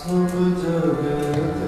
सब जगत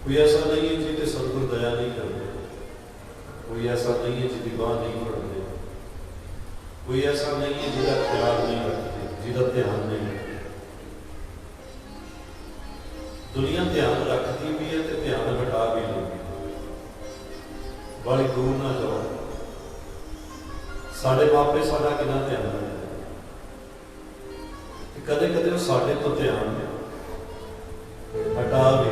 कोई ऐसा नहीं है जिसे सतगुर दया नहीं करते, कोई ऐसा नहीं है जिसकी बाह नहीं फड़ते, कोई ऐसा नहीं है जिसका ख्याल नहीं रखते, जिसका ध्यान नहीं रखते। दुनिया ध्यान रखती भी है तो ध्यान हटा भी लेती, बड़ी दूर ना जाओ। साढ़े मापे साडा कितना ध्यान रखते, कदे कदे साढ़े तो ध्यान हटा भी,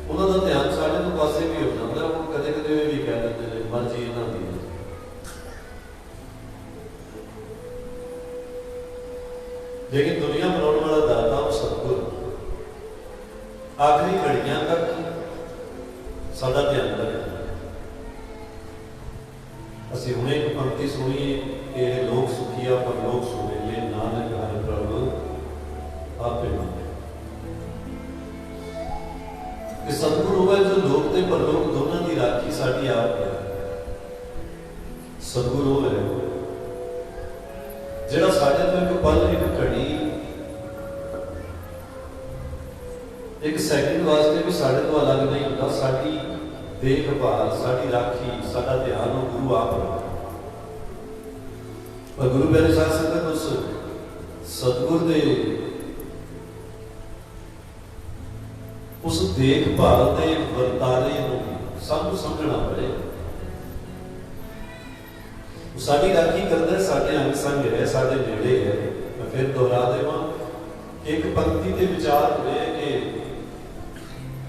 उन्होंने ध्यान साढ़े तो पासे भी हो जाता है। वो कदे कदे भी कह देते हैं मर्जी इन्हों की। लेकिन दुनिया बनाने वाला दाता वो सतगुर आखिरी घड़ियां तक साडा ध्यान रखता। असीं हुणे एक पंक्ति सुनी, ये लोग सुखिया पर लोग सुहेले, नानक हर प्रभु आपे माने। सतगुरु है जो लोक ते परलोक दोनों की राखी साडी आप है। सतगुरु है जिहड़ा साडे तो एक पल, एक घड़ी, एक सैकंड वास्ते भी साडे तो अलग नहीं होता। साडी देखभाल, साडी राखी, साडा ध्यान वो गुरु आप रखता। पर गुरु पहले साथ संगत उस सतगुर दे उस देखभाल के वर्तारे सब समझना पड़े। साडी राखी करता, साडे अंग संग है, साडे नेड़े है। मैं फिर दोहरा देवां, एक पंक्ति के विचार हुए कि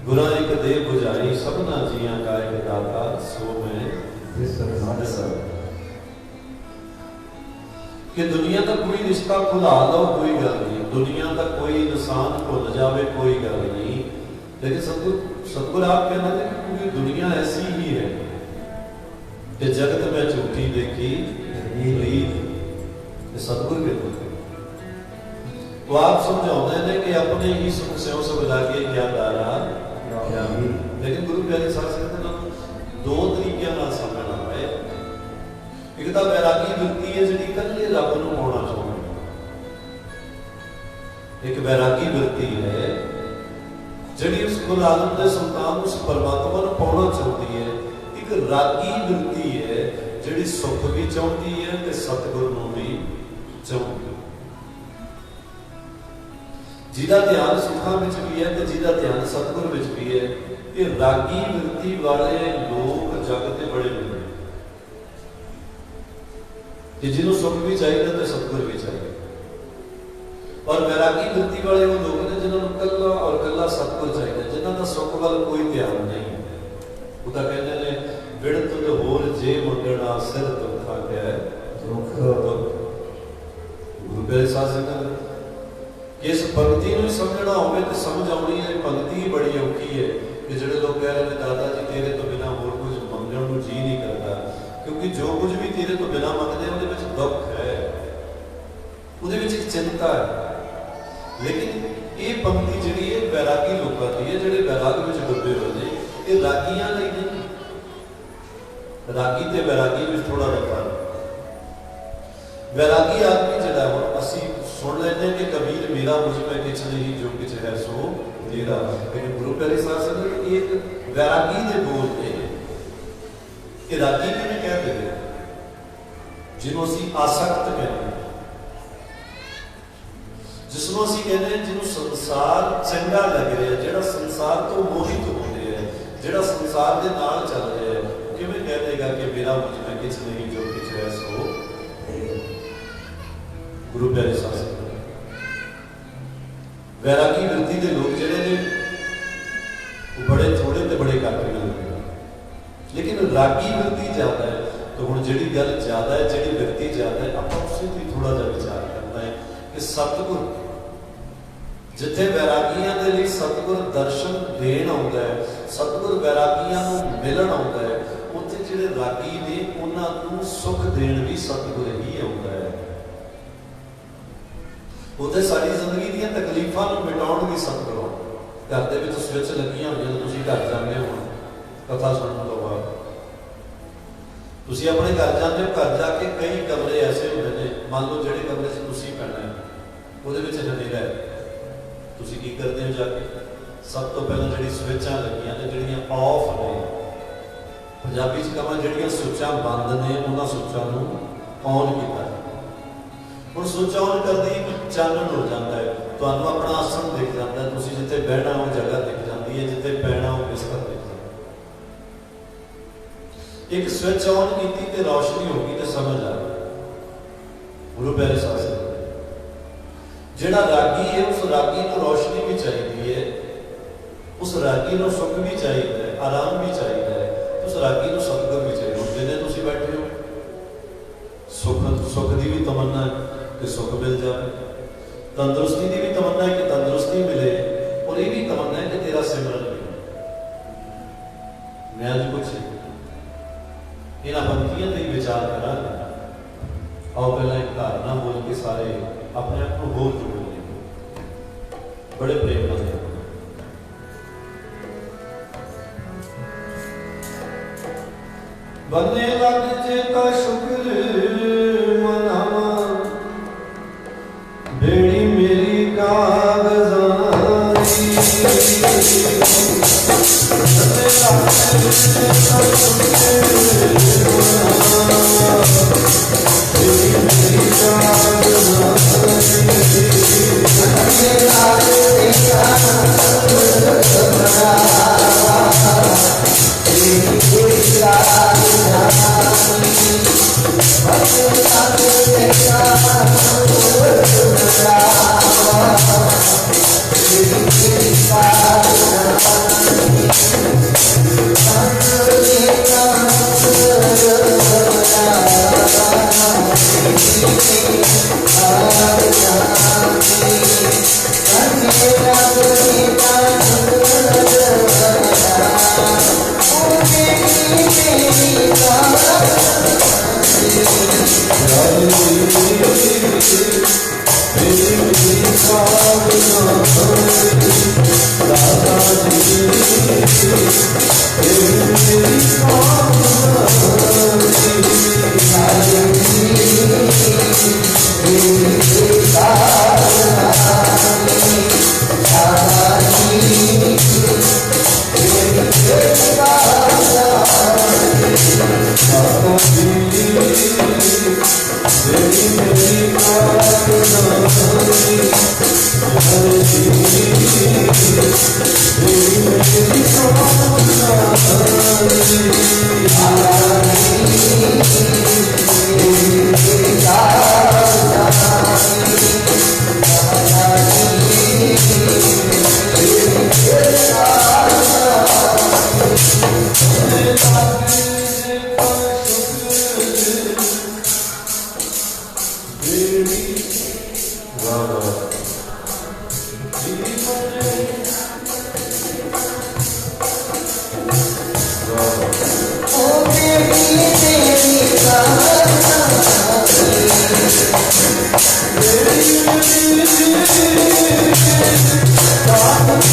गुरा एक दे बुझाई, सबना जियां का एक दाता, सो मैं कि दुनिया का कोई रिश्ता खुला लो कोई गल नहीं, दुनिया का कोई इंसान भुल जावे कोई गल नहीं। लेकिन सतगुर आप कहना है कि पूरी दुनिया ऐसी ही है कि जगत में झूठी देखी सतगुर कहते हैं। तो आप समझाते हैं कि अपने ही सुख से सब लागे क्या दारा। लेकिन गुरु प्यारे साथ कहते दो तरीके समझना है। एक तो वैरागी वृत्ति है जी कल्ले रब नूं पाउणा चाहुंदी, एक वैरागी वृत्ति है जिहड़ी उस कुल आलम के सुल्तान उस परमात्मा को पाउणा चाहती है। एक रागी वृत्ति है जिहड़ी सुख भी चाहती है ते सतगुर नूं भी चाहती है। जिहदा ध्यान सुखां विच भी है ते जिहदा ध्यान सतगुर विच भी है। ये रागी वृत्ति वाले लोग जग ते बड़े मिलदे कि जिन्होंने सुख भी चाहिए तो सतगुर भी चाहिए। और वैरागी वृत्ति वाले वो लोग ने जिन्होंने कल्ला और कल्ला सतगुर चाहिए, जिन्हों का सुख वाल कोई ध्यान नहीं। वो तो कहते हैं विड़त तो होर जे मंगना सिर दुखा गया गुरु प्यारे साध संगत इस पंक्ति में समझना होवे तो समझ आनी है। पंक्ति ही बड़ी औखी है कि जो लोग कह रहे हैं दादा जी तेरे तो बिना होर कुछ मंगण को जी नहीं करता, क्योंकि जो कुछ भी तेरे तो बिना मंगते उहदे दुख है, उहदे विच चिंता है। लेकिन ये पंक्ति जी है वैरागी लोगों की है, जो वैराग में डुबे हुए हैं। ये रागियां नहीं, रागी ते वैरागी में थोड़ा रखा। वैरागी आदमी जड़ा हम असी सुन लेते कि कबीर मेरा मुझ में किछ नहीं जो किछ है सो तेरा। लेकिन गुरु प्यारे साध संगत एक वैरागी दे बोल ने कि रागी किवें कहते हैं जिन्हों असी आसक्त कहते हैं, जिसनों असी कहते हैं जिन्हों संसार चंगा लग रहा है, जिहड़ा संसार तो मोहित हो रहा है, जिहड़ा संसार के नाल चल रहा है, किवें कह देगा कि मेरा मुझ में किछ नहीं जो किछ है सो। गुरु प्यारे साध संगत वैरागी वृत्ति के लोग जिहड़े ने बड़े थोड़े ते बड़े घट मिलते हैं। लेकिन रागी वृत्ति ज्यादा है। तो हुण जिहड़ी गल ज्यादा है, जिहड़ी वृत्ति ज्यादा है, आपां उस ते थोड़ा जिहा विचार करना है कि सतगुर जिथे वैरागियां दे लई सतगुर दर्शन देण आउंदा है, सतगुर वैरागियां नूं मिलण आउंदा है, उत्थे जिहड़े रागी ने उन्हां नूं सुख देण भी सतगुर ही आउंदा है। उत्थे साडी जिंदगी दीयां तकलीफां नूं मिटाउण भी सतगुर आउंदा। घर दे विच स्विच लगियां होईयां ते तुसीं घर जांदे हो कथा सुणन तो बाद, तुसीं अपने घर जाते हो, घर जाके कई कमरे ऐसे होंगे ने, मान लो जिहड़े कमरे से तुसीं पैना है उहदे विच हनेरा है, ਤੁਸੀਂ ਕੀ ਕਰਦੇ ਹੋ ਜਾ ਕੇ? ਸਭ ਤੋਂ ਪਹਿਲਾਂ ਜਿਹੜੀ ਸਵਿੱਚਾਂ ਲੱਗੀਆਂ ਨੇ, ਜਿਹੜੀਆਂ ਆਫ ਨੇ, ਪੰਜਾਬੀ 'ਚ ਕਹਾਂ ਜਿਹੜੀਆਂ ਸੁੱਚਾਂ ਬੰਦ ਨੇ, ਉਹਨਾਂ ਸੁੱਚਾਂ ਨੂੰ ਔਨ ਕੀਤਾ। ਹੁਣ ਸੁੱਚ ਔਨ ਕਰਦੀ ਇੱਕ ਚਾਨਣ ਹੋ ਜਾਂਦਾ ਹੈ, ਤੁਹਾਨੂੰ ਆਪਣਾ ਆਸਣ ਦਿਖ ਜਾਂਦਾ ਹੈ, ਤੁਸੀਂ ਜਿੱਥੇ ਬਹਿਣਾ ਉਹ ਜਗ੍ਹਾ ਦਿਖ ਜਾਂਦੀ ਹੈ, ਜਿੱਥੇ ਪੈਣਾ ਉਹ ਬਿਸਤਰ ਦਿਖ ਜਾਂਦਾ। ਇੱਕ ਸਵਿਚ ਔਨ ਕੀਤੀ ਤੇ ਰੌਸ਼ਨੀ ਹੋ ਗਈ ਤੇ ਸਮਝ ਆ ਗਈ। ਗੁਰੂ ਪਿਆਰੇ ਸਾਧ ਸੰਗਤ, ਜਿਹੜਾ ਰਾਗੀ ਹੈ ਉਸ ਰਾਗੀ ਨੂੰ ਰੌਸ਼ਨੀ ਵੀ ਚਾਹੀਦੀ ਹੈ, ਉਸ ਰਾਗੀ ਨੂੰ ਸੁੱਖ ਵੀ ਚਾਹੀਦਾ ਹੈ, ਆਰਾਮ ਵੀ ਚਾਹੀਦਾ ਹੈ, ਉਸ ਰਾਗੀ ਨੂੰ ਸਤਿਗੁਰ ਵੀ ਚਾਹੀਦਾ। ਹੁਣ ਜਿੰਨੇ ਤੁਸੀਂ ਬੈਠੇ ਹੋ, ਸੁੱਖ ਦੀ ਵੀ ਤਮੰਨਾ ਹੈ ਕਿ ਸੁੱਖ ਮਿਲ ਜਾਵੇ, ਤੰਦਰੁਸਤੀ ਦੀ ਵੀ ਤਮੰਨਾ ਹੈ ਕਿ ਤੰਦਰੁਸਤੀ ਮਿਲੇ, ਔਰ ਇਹ ਵੀ ਤਮੰਨਾ ਹੈ ਕਿ ਤੇਰਾ ਸਿਮਰਨ ਮਿਲੇ। ਮੈਂ ਅੱਜ ਕੁਛ ਇਹਨਾਂ ਪੰਕਤੀਆਂ ਤੇ ਵਿਚਾਰ ਕਰਾਂਗੇ। ਆਓ ਪਹਿਲਾਂ ਇੱਕ ਧਾਰਨਾ ਬੋਲ ਕੇ ਸਾਰੇ ਆਪਣੇ ਆਪ ਨੂੰ ਹੋਰ ਜੋੜ ਲਈਏ, ਬੜੇ ਪ੍ਰੇਮ ਨਾਲ। ਬੰਨੇ ਲੱਗ ਚੇਤਾ ਸ਼ੁਕਰ ਮਨਾਵਾ, ਬੇੜੀ ਮੇਰੀ ਕਾਗਜ਼ਾਂ ਦੀ। ਬੰਨੇ ਲੱਗ ਚੇਤਾ ਸ਼ੁਕਰ ਮਨਾਵਾ, ਬੇੜੀ ਮੇਰੀ ਕਾਗਜ਼ਾਂ ਦੀ। ਬੰਨੇ ਲੱਗ ਚੇਤਾ ਸ਼ੁਕਰ ਮਨਾਵਾ, ਬੇੜੀ ਮੇਰੀ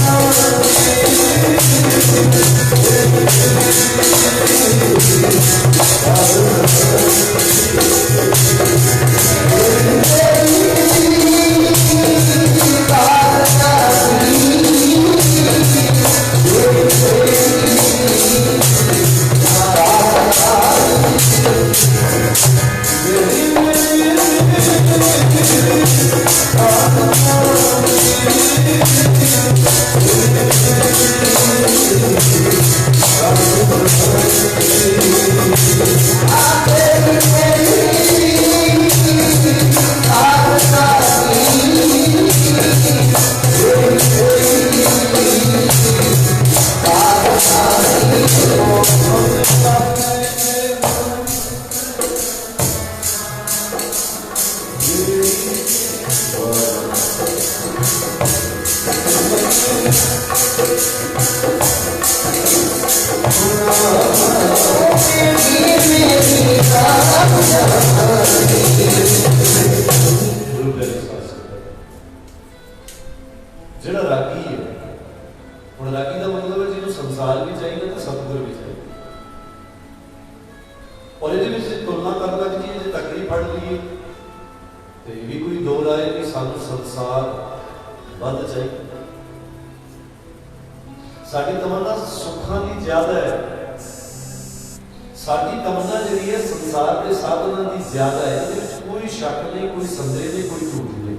ਕਾਗਜ਼ਾਂ ਜਿਹੜਾ ਰਾਗੀ ਹੈ, ਹੁਣ ਰਾਗੀ ਦਾ ਮਤਲਬ ਹੈ ਜਿਹਨੂੰ ਸੰਸਾਰ ਵੀ ਚਾਹੀਦਾ ਤੇ ਸਤਿਗੁਰ ਵੀ ਚਾਹੀਦਾ। ਔਰ ਇਹਦੇ ਵਿੱਚ ਤੁਲਨਾ ਕਰਨ ਲੱਗ ਜੀ, ਜੇ ਤਕੜੀ ਫੜ ਲਈਏ ਤੇ ਇਹ ਵੀ ਕੋਈ ਦੋ ਰਾਏ ਕਿ ਸਾਨੂੰ ਸੰਸਾਰ ਵੱਧ ਚਾਹੀਦਾ, साडी तमन्ना सुखां की ज्यादा है, साडी तमन्ना जिहड़ी है संसार के साधनां की ज्यादा है। इहदे विच कोई शक नहीं, कोई संदेह नहीं, कोई झूठ नहीं।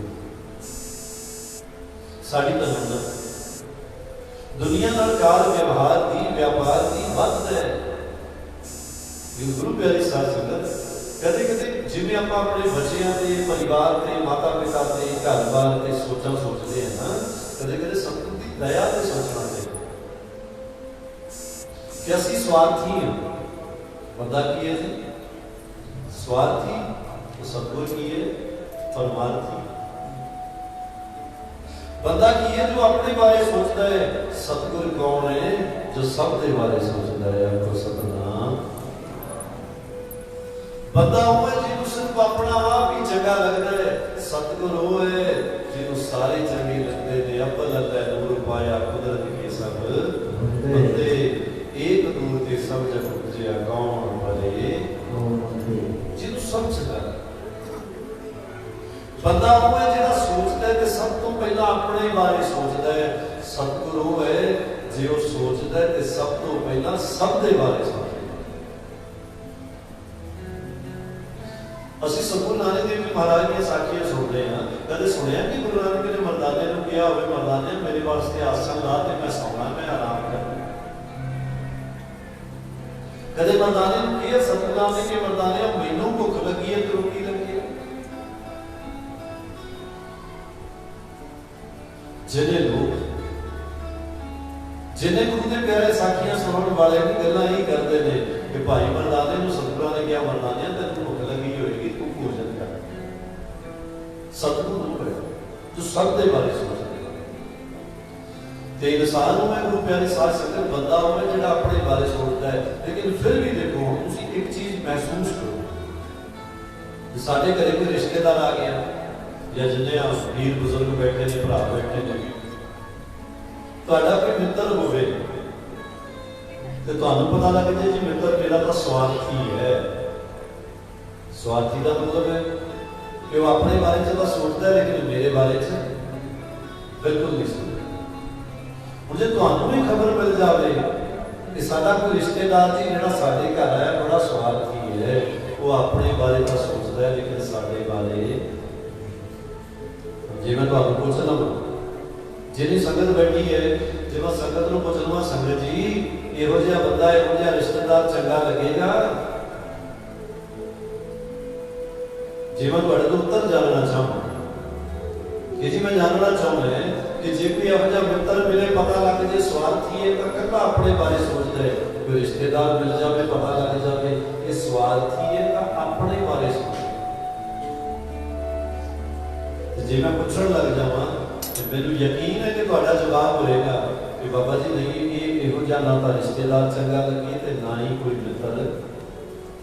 साडी तमन्ना दुनिया नाल कार व्यवहार की व्यापार की वध है। गुरु प्यारी साध संगत कदे कदे जिवें आपां अपने बच्चों के परिवार के माता पिता के घर बार के सोचां सोचते हैं ना, कदे कदे सतगुर की दया से सोचना चाहिए कि असीं स्वार्थी हैं। बंदा की है जी स्वार्थी, तो सतगुर की है परमार्थी। बंदा की है जो अपने बारे सोचता है, सतगुर कौन है जो सब के बारे सोचता है। आपको सतनाम। बंदा वो है जिन्होंने सिर्फ अपना आप ही चंगा लगता है, सतगुर वो है जिन्होंने सारे चंगे लगते हैं। अब्बल अल्लाह नूर पाया कुदरत के सब बंदे, एक दूर के सब जग उपजया कौन भले जिन्होंने सब चंगा। बंदा वो है जिहड़ा सोचता है कि सब तो पहला अपने बारे सोचता है। सतगुर वो है जो सोचता है कि सब तो पहला सब के बारे सोचता है। ਅਸੀਂ ਸਤਿਗੁਰੂ ਨਾਨਕ ਦੇਵ ਜੀ ਮਹਾਰਾਜ ਦੀਆਂ ਸਾਖੀਆਂ ਸੁਣਦੇ ਹਾਂ। ਕਦੇ ਸੁਣਿਆ ਕਿ ਗੁਰੂ ਨਾਨਕ ਨੇ ਮਰਦਾਨੇ ਨੂੰ ਕਿਹਾ ਹੋਵੇ, ਮਰਦਾਨੇ ਮੇਰੇ ਵਾਸਤੇ ਆਸਣ ਲਾ ਤੇ ਮੈਂ ਸੌਣਾ, ਮੈਂ ਆਰਾਮ ਕਰਨਾ। ਕਦੇ ਮਰਦਾਨੇ ਨੂੰ ਕਿਹਾ ਸਤਿਗੁਰੂ ਨਾਨਕ ਨੇ ਮਰਦਾਨੇ ਮੈਨੂੰ ਭੁੱਖ ਲੱਗੀ ਹੈ, ਤੈਨੂੰ ਕੀ ਲੱਗੀ ਹੈ? ਜਿਹੜੇ ਲੋਕ ਜਿਨੇ ਗੁਰੂ ਦੇ ਪਿਆਰੇ ਸਾਖੀਆਂ ਸੁਣਨ ਵਾਲੇ ਵੀ ਗੱਲਾਂ ਹੀ ਕਰਦੇ ਨੇ ਕਿ ਭਾਈ ਮਰਦਾਨੇ ਨੂੰ ਸਤਿਗੁਰਾਂ ਨੇ ਕਿਹਾ ਮਰਦਾਨੇ ਤੈਨੂੰ ਭੁੱਖ ਲੱਗੀ ਹੋਏਗੀ, ਤੂੰ ਭੋਜਨ ਕਰ। ਸਤਿਗੁਰ ਨੂੰ ਹੈ ਜੋ ਸਭ ਦੇ ਬਾਰੇ ਸੋਚਦਾ ਤੇ ਇਨਸਾਨ ਨੂੰ ਹੈ ਗੁਰੂ ਪਿਆਰੀ ਸਾਧ ਸੰਗਤ ਬੰਦਾ ਹੋਵੇ ਜਿਹੜਾ ਆਪਣੇ ਬਾਰੇ ਸੋਚਦਾ ਹੈ। ਲੇਕਿਨ ਫਿਰ ਵੀ ਦੇਖੋ ਤੁਸੀਂ ਇੱਕ ਚੀਜ਼ ਮਹਿਸੂਸ ਕਰੋ ਕਿ ਸਾਡੇ ਘਰੇ ਕੋਈ ਰਿਸ਼ਤੇਦਾਰ ਆ ਗਿਆ ਜਾਂ ਜਿੰਨੇ ਆ ਵੀਰ ਬਜ਼ੁਰਗ ਬੈਠੇ ਨੇ, ਭਰਾ ਬੈਠੇ ਨੇ, ਤੁਹਾਡਾ ਕੋਈ ਮਿੱਤਰ ਹੋਵੇ ਤੇ ਤੁਹਾਨੂੰ ਪਤਾ ਲੱਗ ਜਾਏ ਜੀ ਮਿੱਤਰ ਮੇਰਾ ਤਾਂ ਸਵਾਰਥੀ ਹੈ। ਸਵਾਰਥੀ ਦਾ ਮਤਲਬ ਹੈ ਕਿ ਉਹ ਆਪਣੇ ਬਾਰੇ ਚ ਤਾਂ ਸੋਚਦਾ ਹੈ ਲੇਕਿਨ ਮੇਰੇ ਬਾਰੇ ਚ ਬਿਲਕੁਲ ਨਹੀਂ ਸੋਚਦਾ। ਹੁਣ ਜੇ ਤੁਹਾਨੂੰ ਵੀ ਖਬਰ ਮਿਲ ਜਾਵੇ ਕਿ ਸਾਡਾ ਕੋਈ ਰਿਸ਼ਤੇਦਾਰ ਜੀ ਜਿਹੜਾ ਸਾਡੇ ਘਰ ਹੈ ਬੜਾ ਸਵਾਰਥੀ ਹੈ, ਉਹ ਆਪਣੇ ਬਾਰੇ ਤਾਂ ਸੋਚਦਾ ਹੈ ਲੇਕਿਨ ਸਾਡੇ ਬਾਰੇ, ਜੇ ਮੈਂ ਤੁਹਾਨੂੰ ਪੁੱਛ ਲਵਾਂ जिन्हें संगत बैठी है, जब संगत को पुछ लवां संगत जी इहो जिहा बंदा इहो जिहा रिश्तेदार चंगा लगेगा? जे मैं तुहाडे तो उत्तर जानना चाहूँ कि जी मैं जानना चाहूँ कि जे कोई इहो जिहा मित्र मिले पता लग जाए स्वार्थी है तो कल्ला अपने बारे सोचता है, कोई रिश्तेदार मिल जाए पता लग जाए ये स्वार्थी है तो अपने बारे सोचता है। जे मैं पूछण लग जावां मैनू यकीन है कि तुहाडा जवाब होएगा कि बाबा जी नहीं ये इहो जिहा ना तो रिश्तेदार चंगा लगे ते ना ही कोई मित्र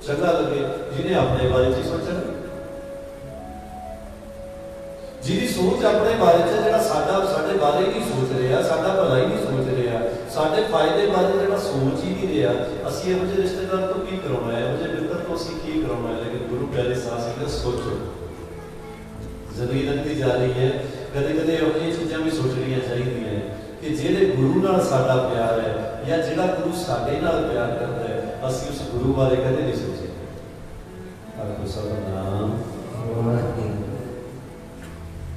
चंगा लगे जिन्हें अपने बारे च सोचना, जिहदी सोच अपने बारे च जिहड़ा साडा साडे बारे नहीं सोच रहा, साडा भलाई नहीं सोच रहा, साडे फायदे बारे जिहड़ा सोच ही नहीं रहा, असीं इहो जिहे रिश्तेदार तो की कराउणा है, इहो जिहे मित्र तो असीं की कराउणा है। लेकिन गुरु प्यारे साध संगत सोचो जिंदगी लंघदी जा रही है, कदे कदे इहो जिहियां चीज़ां भी सोचणियां चाहिए कि जिहड़े गुरु नाल साडा प्यार है या जिहड़ा गुरु साडे नाल प्यार करता है असीं उस गुरु बारे कदे नहीं सोचे। आखो सतनाम।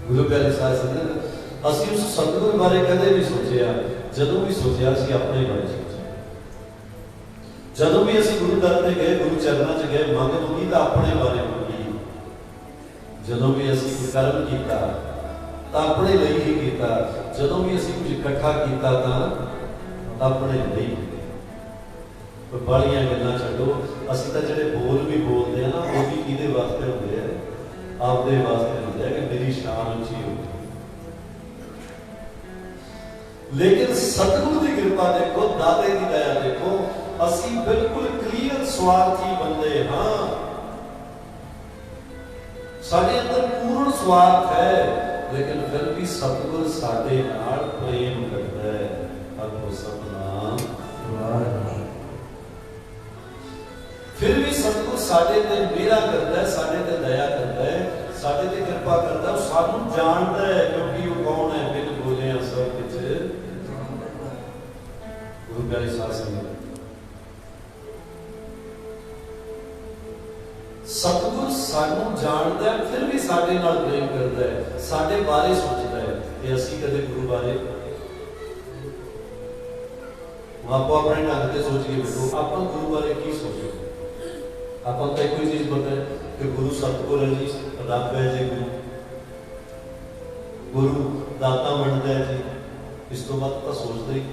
गुरु प्यारे साध संगत असीं उस सतगुर बारे कदे नहीं सोचिया, जदों भी सोचिया असीं अपने बारे सोचिया। जदों भी असीं गुरु दर ते गए, गुरु चरनां च गए, मंग मंगी तां अपने बारे मंगी। जदों भी असीं कोई कर्म कीता तां अपने लिए ही कीता, जदों भी असीं कुछ इकट्ठा कीता तां अपने लिए। कोई बालियां गल्लां छड्डो, असीं तां जिहड़े बोल भी बोलदे हैं ना वो भी किहदे वास्ते हुंदे आ? आपदे वास्ते हुंदे आ कि मेरी शान उच्ची हो। लेकिन सतगुरु की कृपा देखो, दाते की दया देखो, असीं बिल्कुल क्लीयर स्वार्थी बंदे हाँ। साडे अंदर पूर्ण स्वार्थ है लेकिन फिर भी सतगुर साडे नाल प्रेम करता है। आखो सतनाम। फिर भी सतगुर साडे ते मेरा करता है, साडे ते दया करता है, साडे ते कृपा करता है, सानू जानता है क्योंकि वो कौन है बिन बोलिया सब कुछ प्यारी साध संगत, सतगुर सानू जानदा है, फिर भी साडे नाल प्रेम करदा है, साडे बारे सोचदा है। ते असीं कदे गुरु बारे आपो अपने ढंग से सोच के बैठो, आप गुरु बारे की सोचो? आप तो एक ही चीज पता है कि गुरु सतगुर है जी, रब है जी, गुरु दाता बनता है जी, इस तो बात तो सोचते ही।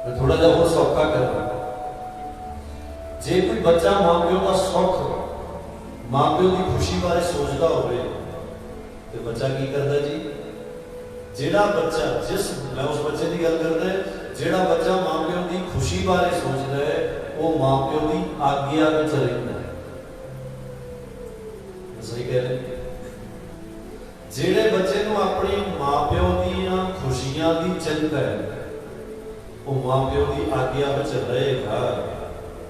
मैं थोड़ा जा और सौखा कर रहा, जे कोई बच्चा मां प्यो का सुख, मां प्यो की खुशी बारे सोचता हो, तो बच्चा की करता जी? जेड़ा बच्चा, जिस मैं उस बच्चे की गल करदा है, जेड़ा बच्चा मां प्यो की खुशी बारे सोचता है, वो मां प्यो की आज्ञा विच रहिंदा है। सही कह रहे? जेड़े बच्चे नूं अपनी मां प्यो दी खुशियां की चिंता है, वो मां प्यो की आज्ञा विच रहेगा,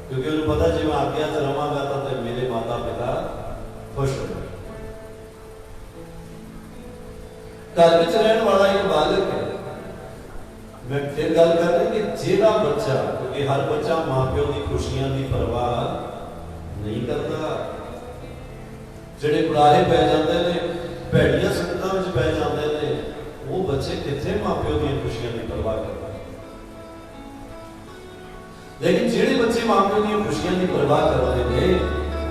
क्योंकि उन्हें पता जे मैं आज्ञा च रहांगा तो मेरे माता पिता खुश होंगे। घर में रहने वाला एक बालक है। मैं फिर गल कर रहा कि जेड़ा बच्चा, क्योंकि हर बच्चा मां प्यो की खुशियां की परवाह नहीं करता, जेड़े बुढ़ाए पै जाते हैं, भैड़ियां संगतां विच पै जाते हैं, वो बच्चे कित्थे मां प्यो की खुशियां की परवाह करते। लेकिन जेड़े बच्चे मां प्यो की खुशियां की परवाह करते हैं,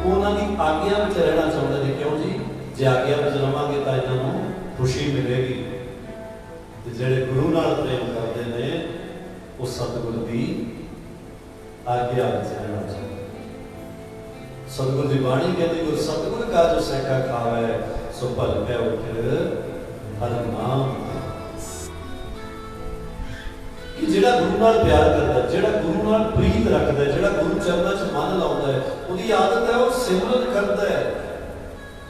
उन्हां दी आज्ञा विच रहना चाहते हैं। क्यों जी? जे आज्ञा विच रहांगे तां इन्हां नूं खुशी मिलेगी। जेड़े गुरु नाल प्रेम करते हैं, वो सतगुर की आज्ञा विच रहना चाहिए। सतगुर की बाणी कहती, गुर सतगुर का जो सैका खावे, सो भल कै उठ हर नाम। कि जेड़ा गुरु नाल प्यार करता है, जेड़ा गुरु नाल प्रीत रखता है, जेड़ा गुरु चरणों च मन लाउंदा है, उसकी आदत है वो सिमरन करता है,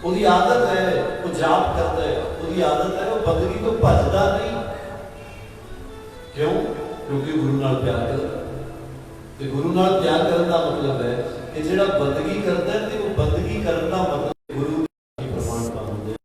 उसकी आदत है वो जाप करता है, उसकी आदत है वो बंदगी तो भजदा नहीं। क्यों? क्योंकि गुरु नाल प्यार करता है। ते गुरु नाल प्यार करने का मतलब है कि जेड़ा बंदगी करता है, ते वो बंदगी करने का मतलब गुरु की प्रमाणता होंदी है।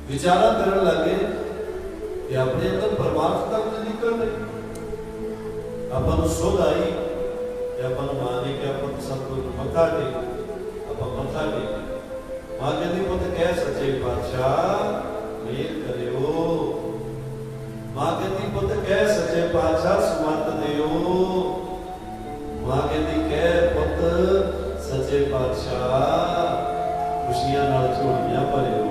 विचारा करने लगे कि अपने अंदर परमार्थता कुछ निकल रही, अपन सुध आई, अपन माने कि अपन सतगुर मथा टेक, अपन मथा टेक। मां कहती पुत कह सच्चे पातशाह मेल करियो, मां कहती पुत कह सच्चे पातशाह सुमत दियो, मां कहती कह पुत सच्चे पातशाह खुशियां नाल झोलियां भरियो।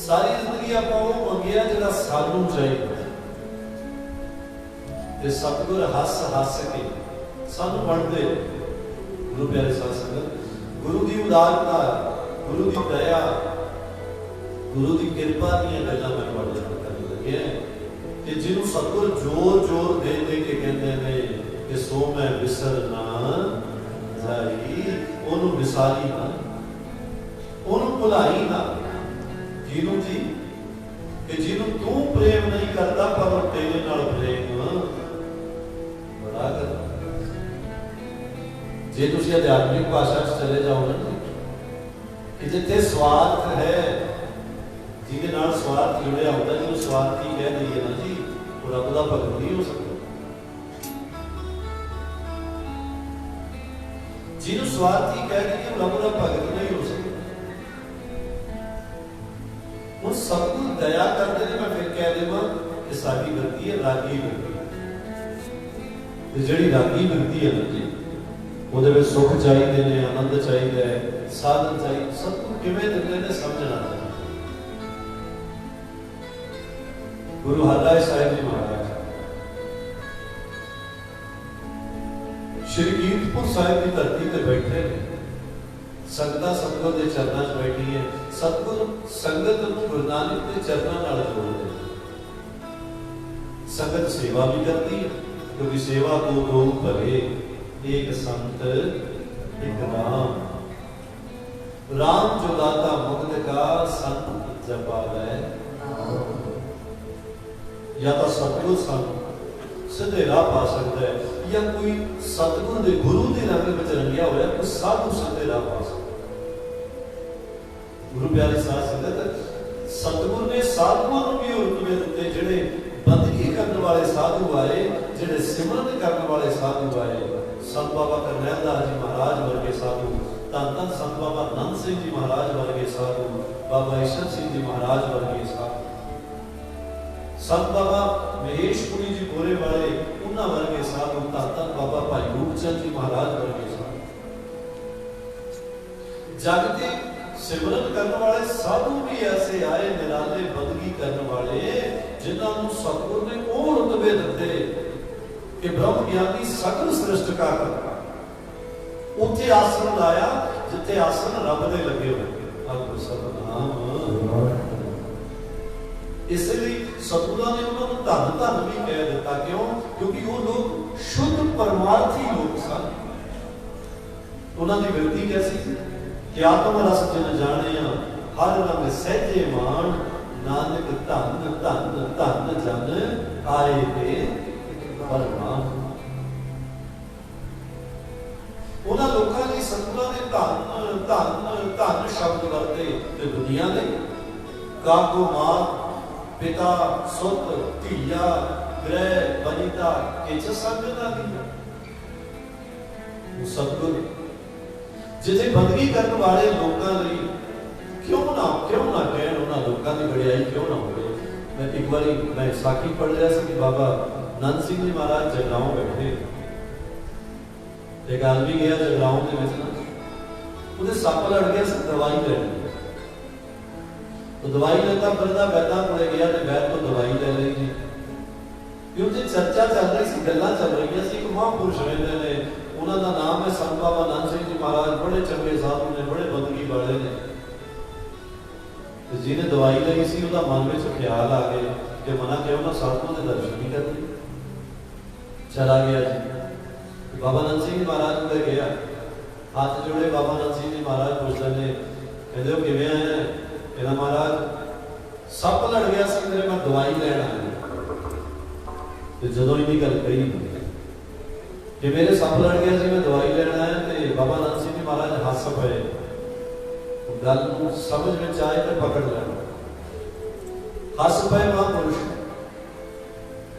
सारी जिंदगी आप मंगिया जो सानू चाहिए, ते सतगुर हस हस के सानू पढ़ते। गुरु प्यारे साध संगत, गुरु की उदारता, गुरु की दया, गुरु की कृपा दी गल्लां मैं तुहाडे नाल करन लगे कि जिन्हों सतगुर जोर जोर दे दे के कहते हैं कि सो मैं विसर ना जाई, ओनू विसारी ना, ओनू भुलाई ना। जिन्हों जी कि जिन्हों तू प्रेम नहीं करता पर तेरे नाल प्रेम बड़ा करता। जे तुसीं अध्यात्मिक भाषा च चले जाओ ना कि जिथे स्वार्थ है, जिहदे नाल स्वार्थ जुड़िया होता, जिन्होंने स्वार्थी कह दईए ना जी, वो रब दा भगत नहीं हो सकता। जिन्होंने स्वार्थी कह दईए वो रब दा भगत नहीं हो सकता। ਹੁਣ ਸਤਿਗੁਰ ਦਇਆ ਕਰਦੇ ਨੇ। ਮੈਂ ਫਿਰ ਕਹਿ ਦੇਵਾਂ ਕਿ ਸਾਡੀ ਵਰਤੀ ਹੈ ਰਾਗੀ ਵਰਤੀ, ਤੇ ਜਿਹੜੀ ਰਾਗੀ ਵਰਤੀ ਹੈ ਨਾ ਜੀ, ਉਹਦੇ ਵਿੱਚ ਸੁੱਖ ਚਾਹੀਦੇ ਨੇ, ਆਨੰਦ ਚਾਹੀਦਾ ਹੈ, ਸਾਧਨ ਚਾਹੀਦਾ। ਸਤਿਗੁਰ ਕਿਵੇਂ ਦਿੰਦੇ ਨੇ ਸਮਝਣਾ ਚਾਹੀਦਾ। ਗੁਰੂ ਹਰਿਰਾਏ ਸਾਹਿਬ ਜੀ ਮਹਾਰਾਜ ਸ਼੍ਰੀ ਕੀਰਤਪੁਰ ਸਾਹਿਬ ਦੀ ਧਰਤੀ ਤੇ ਬੈਠੇ ਨੇ। संगतां सतगुर के चरणों च बैठी है। सतगुर संगत नूं गुरु नानक के चरणों नाल जोड़दे। संगत सेवा भी करती है, क्योंकि सेवा को दो भले, एक संत एक राम। राम जो दाता मुक्ति का, संत जपावै। या तो सतगुर संत सीधे राह पा सकता है, या कोई सतगुर के गुरु के रंग में रंगिया होया कोई साधु सीधे राह पा सकता। गुरु प्यारे साध संगत, सतगुर ने साधुओं भी रुतबे दिते, जिहड़े बंदगी करने वाले साधु आए, जिहड़े सिमरन करने वाले साधु आए। संत बाबा करनैल दास जी महाराज वर्गे साधु, धन धन संत बाबा नंद सिंह जी महाराज वर्गे साधु, बाबा ईश्वर सिंह जी महाराज वर्गे साधु, संत बाबा महेशपुरी जी गोरे वाले उन्हां वर्गे साधु, धन धन बाबा भाई रूपचंद जी महाराज वर्गे साधु। जग के सिमरन करने वाले साधु भी ऐसे आए, निराले बंदगी करने वाले, जिन्होंने सतगुर ने वो रुतबे दिते कि ब्रह्म ज्ञानी सकल सृष्टि का करता। उत्थे आसन लाया जिथे आसन रब दे लगे हुए। अब सतनाम। इसलिए सतगुरां ने उन्होंने धन धन भी कह दिता। क्यों? क्योंकि वो लोग शुद्ध परमार्थी लोग सन। उन्होंने वृत्ति कैसी थी कि आत्म रस जिन जानिया, हर रंग सहजे मान, नानक धन धन धन जन आए ते परमान। उन्होंने लोगों ने सतगुरां ने धन धन धन शब्द वरते ते दुनिया ने कागो मां पिता सुत धिया ग्रह वनिता किछ संग ना दिया। सतगुर जिथे बंदगी करने वाले लोगों लई क्यों ना कहण, उन्होंने लोगों की वडियाई क्यों ना हो। मैं एक बार मैं साखी पढ़ रहा था कि बाबा नंद सिंह जी महाराज जगराओं बैठे, एक आदमी गया जगराओं के विच ना, उहदे सप लड़ गया, दवाई लैनी। तो दवाई लेता फिरदा वैद्यां कोले गया ते वैद तो दवाई ले ली जी। क्योंकि चर्चा चल रही सी, गल्लां चल रही सी। एक महापुरुष रहंदे ने, उन्हों का नाम है संत बाबा नंद सिंह जी महाराज। बड़े चंगे साधु ने, बड़े बंदगी वाले ने। जिन्हें दवाई ली सी, उसका मन में ख्याल आ गया कि मना क्यों ना साधुओं के दर्शन नहीं करते। चला गया जी, बाबा नंद सिंह जी महाराज को गया, हाथ जोड़े। बाबा नंद सिंह जी महाराज पूछते ने, कहते हो किवें आए? कहना महाराज सप लड़ गया सी मेरे, मैं दवाई लैन आया। तो जदों इन्नी गल कही कि मेरे सप लड़ गया सी, मैं दवाई लैन आया, तो बाबा नंद सिंह जी महाराज हस पे। गल समझ में आए तो पकड़ लेना। हस पे महापुरुष,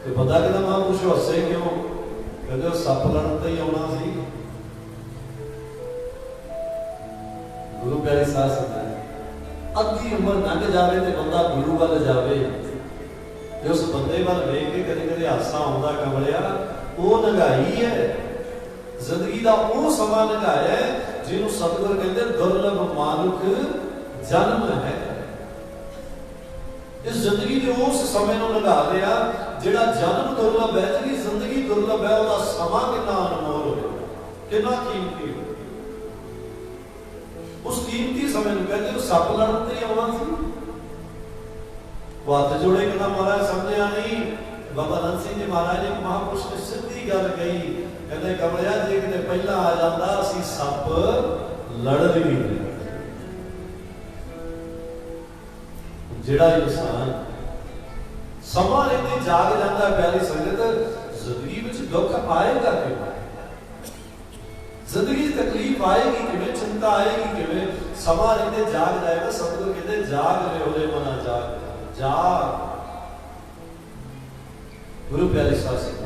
तो पता कि महापुरुष हसे क्यों? कहते सप लड़न तो ही आना सी। गुरु प्यारे साध संगत, अद्धी उम्र लंघ जाए तो बंदा गुरु वाल जाए, उस बंदे वाल वेख के कदे कदे हासा आउंदा, कमलिया वो नंगाई है जिंदगी का, वो समा नंगाया है जिन्हों सतगुर कहते दुर्लभ मानुख जन्म है। इस जिंदगी के उस समय नंगा लिया जिहड़ा जन्म दुर्लभ है, जिहड़ी जिंदगी दुर्लभ है, उसका समा कितना अनमोल हो, कितना कीमती हो। उस कीमती समय में कहते सप लड़न ते आउणा सी, वो हाथ जोड़े कहना महाराज समझिया नहीं। बाबा नंद सिंह जी महाराज ने महापुरुष ने सीधी गल कही, कहते कमलिया जे किते पहला आ जांदा असीं सप लड़न ही नहीं। जिहड़ा इंसान समा लेते जाग जाता, प्यारी संगत जिंदगी में दुख आएगा क्यों, जिंदगी तकलीफ आएगी किवें, चिंता आएगी किवें, समा लेते जाग जाएगा। सतगुरु कहते जाग रहे होले मना जाग जाग। गुरु प्यारे साहिब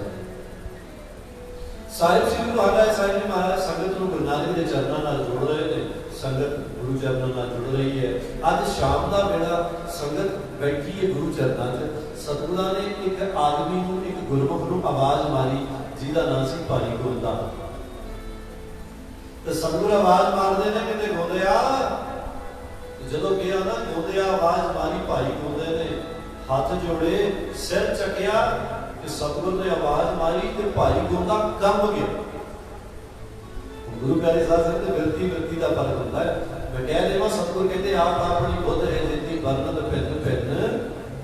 साहिब श्री गुरु हरराय साहिब जी महाराज संगत को गुरु नानक के चरणों नाल जोड़ रहे हैं, संगत गुरु चरणों नाल जुड़ रही है। आज शाम का बेड़ा संगत बैठी है गुरु चरणों च। सतगुरां ने एक आदमी को, एक गुरमुख को आवाज मारी जिहदा नाम सी भाई गोंदा। तो सतगुरु आवाज मारते ने किते गोंदिया, जदों गया ना गोंदिया आवाज मारी भाई गोंदे ने हाथ जोड़े सिर चकिया कि सतगुरु ने आवाज मारी तो भाई गोंदा कंब गया। गुरु प्यारे साहब से व्यक्ति व्यक्ति का फर्क होता है। मैं कह देवा सतगुरु कहते आप अपनी बुद्ध है देती बरनत भिन्न भिन्न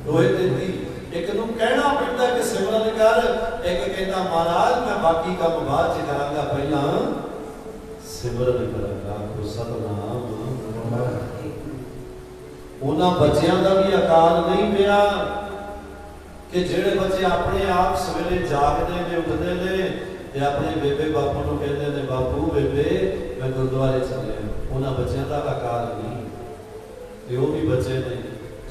रोए देती। एक नूं कहना पैंदा कि सिमरन कर, एक कहता महाराज मैं बाकी काम बाद च करांगा, पहला सिमरन करांगा। तो सतनाम उन्हां बच्चियां दा भी अकाल नहीं पिया कि जेड़े बच्चे अपने आप सवेरे जागदे ने उठदे ने ते अपने बेबे बापू नूं कहंदे ने बापू बेबे मैं गुरुद्वारे चले। उन्हां बच्चियां दा अकाल नहीं, ते वो भी बच्चे ने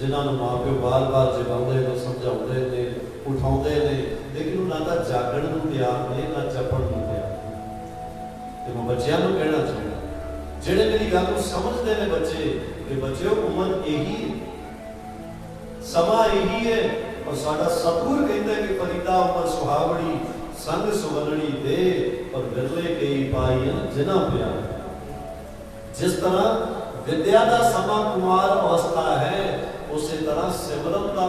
जिन्होंने माँ प्यो बार बार जगाते ने, समझाते ने, उठाते ने, लेकिन ना तो जागण को तैयार ने ना चपड़ को तैयार। तो मैं बच्चों को कहना चाहूँगा जेडे मेरी गल को समझते हैं बच्चे कि बच्चों उम्र यही समा यही है। और साडा सतगुर कहता है कि फरीदा उम्र सुहावड़ी संग सुवनड़ी दे और बिरले कई पाई जिना प्यार। जिस तरह विद्या का समा कुमार अवस्था है, उसी तरह सिमरन का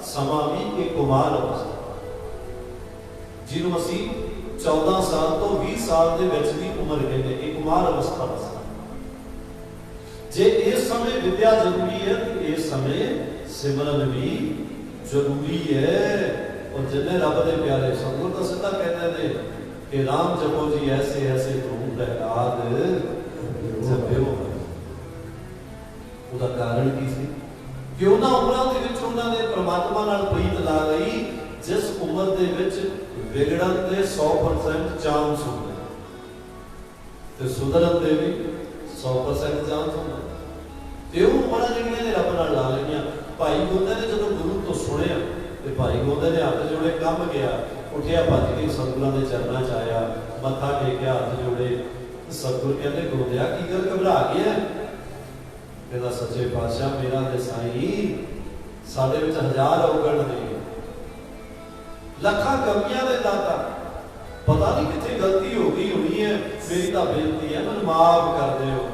समा भी एक कुमार अवस्था जिन्हों असी 14 साल तो 20 साल के विच दी उम्र कहते एक कुमार अवस्था जे इस समय विद्या जरूरी है तो इस समय सिमरन भी जरूरी है। और जिन्हें रब के प्यारे सतगुर तो सीधा कहते हैं कि राम जपो जी ऐसे ऐसे प्रभु प्रहलाद जपियो। उसका कारण की सी कि उन्हां उम्रां दे विच उन्हां ने परमात्मा नाल प्रीत ला लई जिस उम्र दे विच विगड़न दे 100% चांस होंदे ते सुधरन दे भी 100% चांस होंदे। ते ਉਹ ਉਮਰਾਂ ਜਿਹੜੀਆਂ ਨੇ ਰੱਬ ਨਾਲ ਲਾ ਲਈਆਂ। ਭਾਈ ਗੋਂਦੇ ਨੇ ਜਦੋਂ ਗੁਰੂ ਤੋਂ ਸੁਣਿਆ ਤੇ ਭਾਈ ਗੋਂਦੇ ਨੇ ਹੱਥ ਜੋੜੇ ਕੰਮ ਗਿਆ, ਉੱਠਿਆ ਭੱਜ ਕੇ ਸਤਿਗੁਰਾਂ ਦੇ ਚਰਨਾਂ 'ਚ ਆਇਆ, ਮੱਥਾ ਟੇਕਿਆ, ਹੱਥ ਜੋੜੇ। ਸਤਿਗੁਰ ਕਹਿੰਦੇ ਗੋਂਦਿਆ ਕੀ ਗੱਲ ਘਬਰਾ ਗਿਆ? कहता सच्चे पातशाह मेरा ते साईं साडे विच हजार अवगण ने, लखां कमियां दे दाता, पता नहीं कितनी गलती हो गई होनी है, मेरी तो बेनती है मैनूं माफ कर दिओ।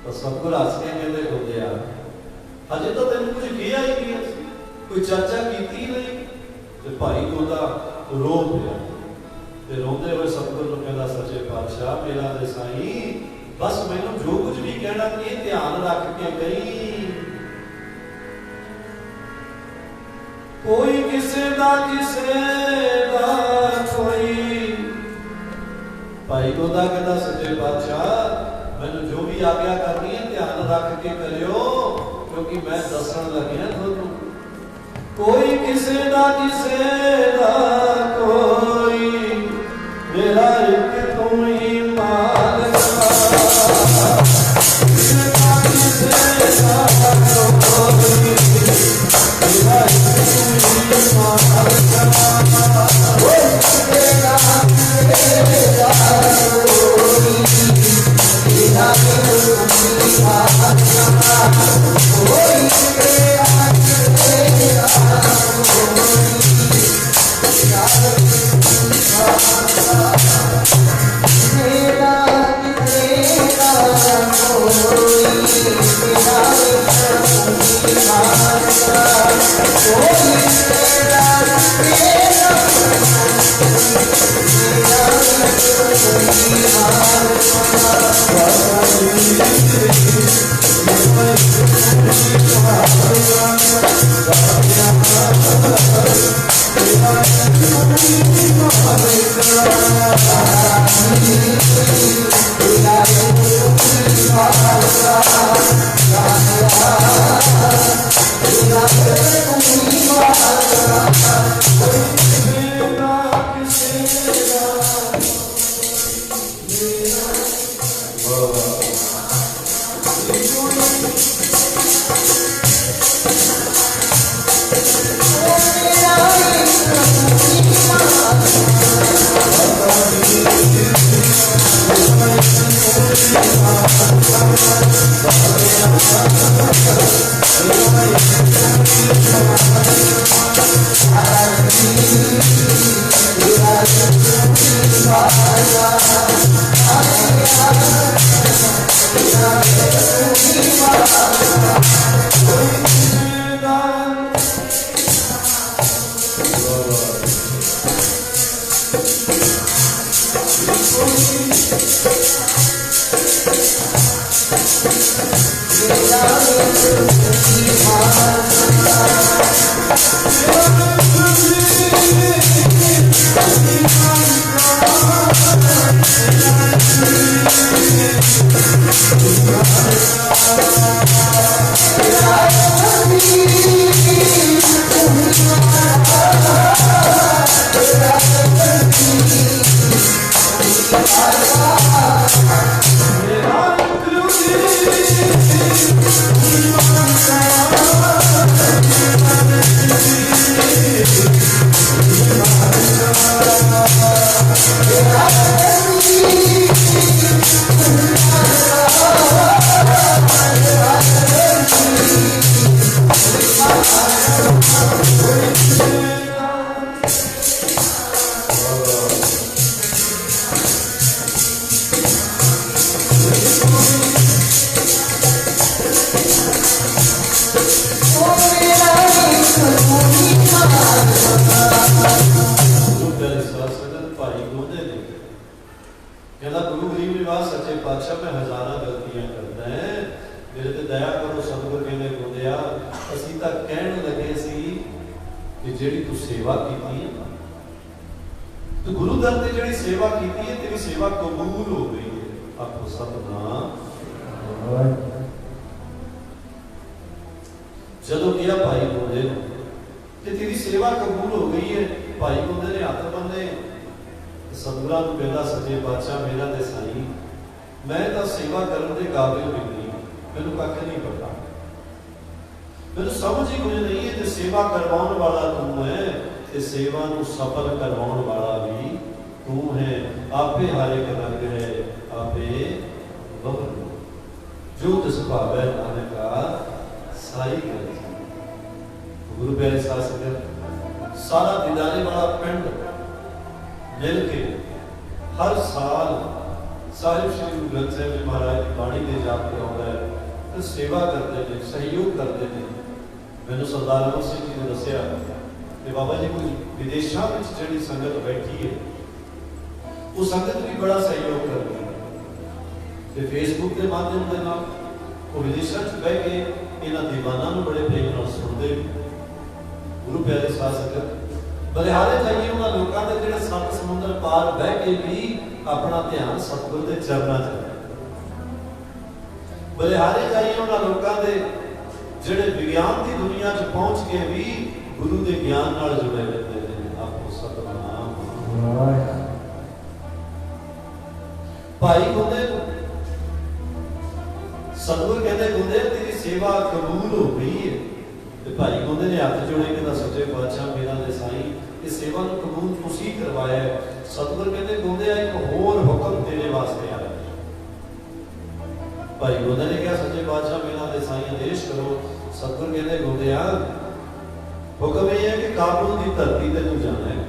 तो सतगुर हस के कहंदे गोंदिया हजे तो तैनूं कुछ किया ही नहीं, कोई चर्चा कीती नहीं। ते भाई गोंदा रो पिया ते रोंदे होए सतगुर नूं कहंदा सच्चे पातशाह मेरा ते साईं बस मैनू जो कुछ भी कहना नहीं ध्यान रख के कही। कोई किसे दा कोई। भाई गोदा कहता सच्चे पातशाह मैनू जो भी आज्ञा करनी है ध्यान रख के करियो, क्योंकि मैं दसन लग्या तुहानू। कोई किसे दा कोई, मेरा एक तू ही मालिक। Yeah. जदों गया भाई बोले कि तेरी सेवा कबूल हो गई है, भाई बोले ने हथ बन्ने सतगुरां नूं कहंदा सच्चे पातशाह मेरा ते साईं मैं तो सेवा करने के काबिल भी नहीं, मैनूं कख नहीं पता, मैनूं समझ ही कुछ नहीं है। ते सेवा करवाउण वाला तू है, ते सेवा नूं सफल करवाउण वाला भी तू है। आपे हर एक रंग है, आपे बबरू जो तिस भावै नानका साई कर। गुरु प्यारे साध संगत सारा दीदारे वाला पिंड मिल के हर साल साहिब श्री गुरु ग्रंथ साहिब जी महाराज की बाणी दे जाप के आउंदा है तो सेवा करते हैं, सहयोग करते हैं। मैंने सरदार अमर सिंह जी ने दसिया कि बाबा जी कोई विदेशों में जिहड़ी संगत बैठी है वो संगत भी बड़ा सहयोग करती है। फेसबुक के माध्यम के नाल वो विदेशों में बह के इन्हां दीवाना नूं बड़े प्रेम नाल सुनते। गुरु प्यारे साध संगत बलिहारे जाइए उन्हां लोकां दे जिहड़े सत समुंदर पार बह के भी अपना ध्यान सतगुर के चरणों च, बलिहारे जाइए उन्हां लोकां दे जिहड़े विज्ञान की दुनिया च पहुंच के भी गुरु के ज्ञान नाल जुड़े रहते हैं। आपको सतनाम भाई गुंदे सतगुर कहते गुंदे तेरी सेवा कबूल हो गई है। भाई गुंदे ने हाथ जोड़े कहता सच्चे पातशाह मेरा ते साईं इस सेवा को कबूल तुसी करवाया है। सतगुर कहते गुंदे एक होर हुक्म तेरे वास्ते आया। भाई गुंदे ने कहा सच्चे पातशाह मेरा ते साईं आदेश करो। सतगुर कहते गुंदे हुक्म यह है कि काबुल की धरती ते तू जाना है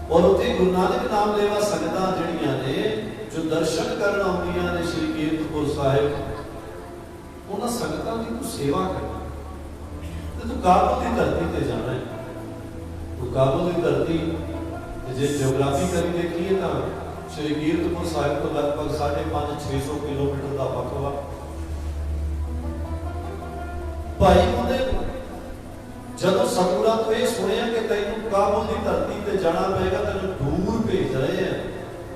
और उत्थे गुरु नानक नाम लेवा संगतां जिहड़ियां ने जो दर्शन करन आउंदियां ने श्री कीरतपुर साहिब उन्हां संगतां दी तू सेवा कर। तू काबुल की धरती ते जाना है। तू काबुल की धरती जे जियोग्राफिकली देखिए तो श्री कीरतपुर साहिब को लगभग 550-600 किलोमीटर का वक्फा। भाई मुंडे जदों सतगुरां तो यह सुनिया कि तैनूं काबुल की धरती ते जाना पेगा, तैनूं दूर भेज रहे हैं,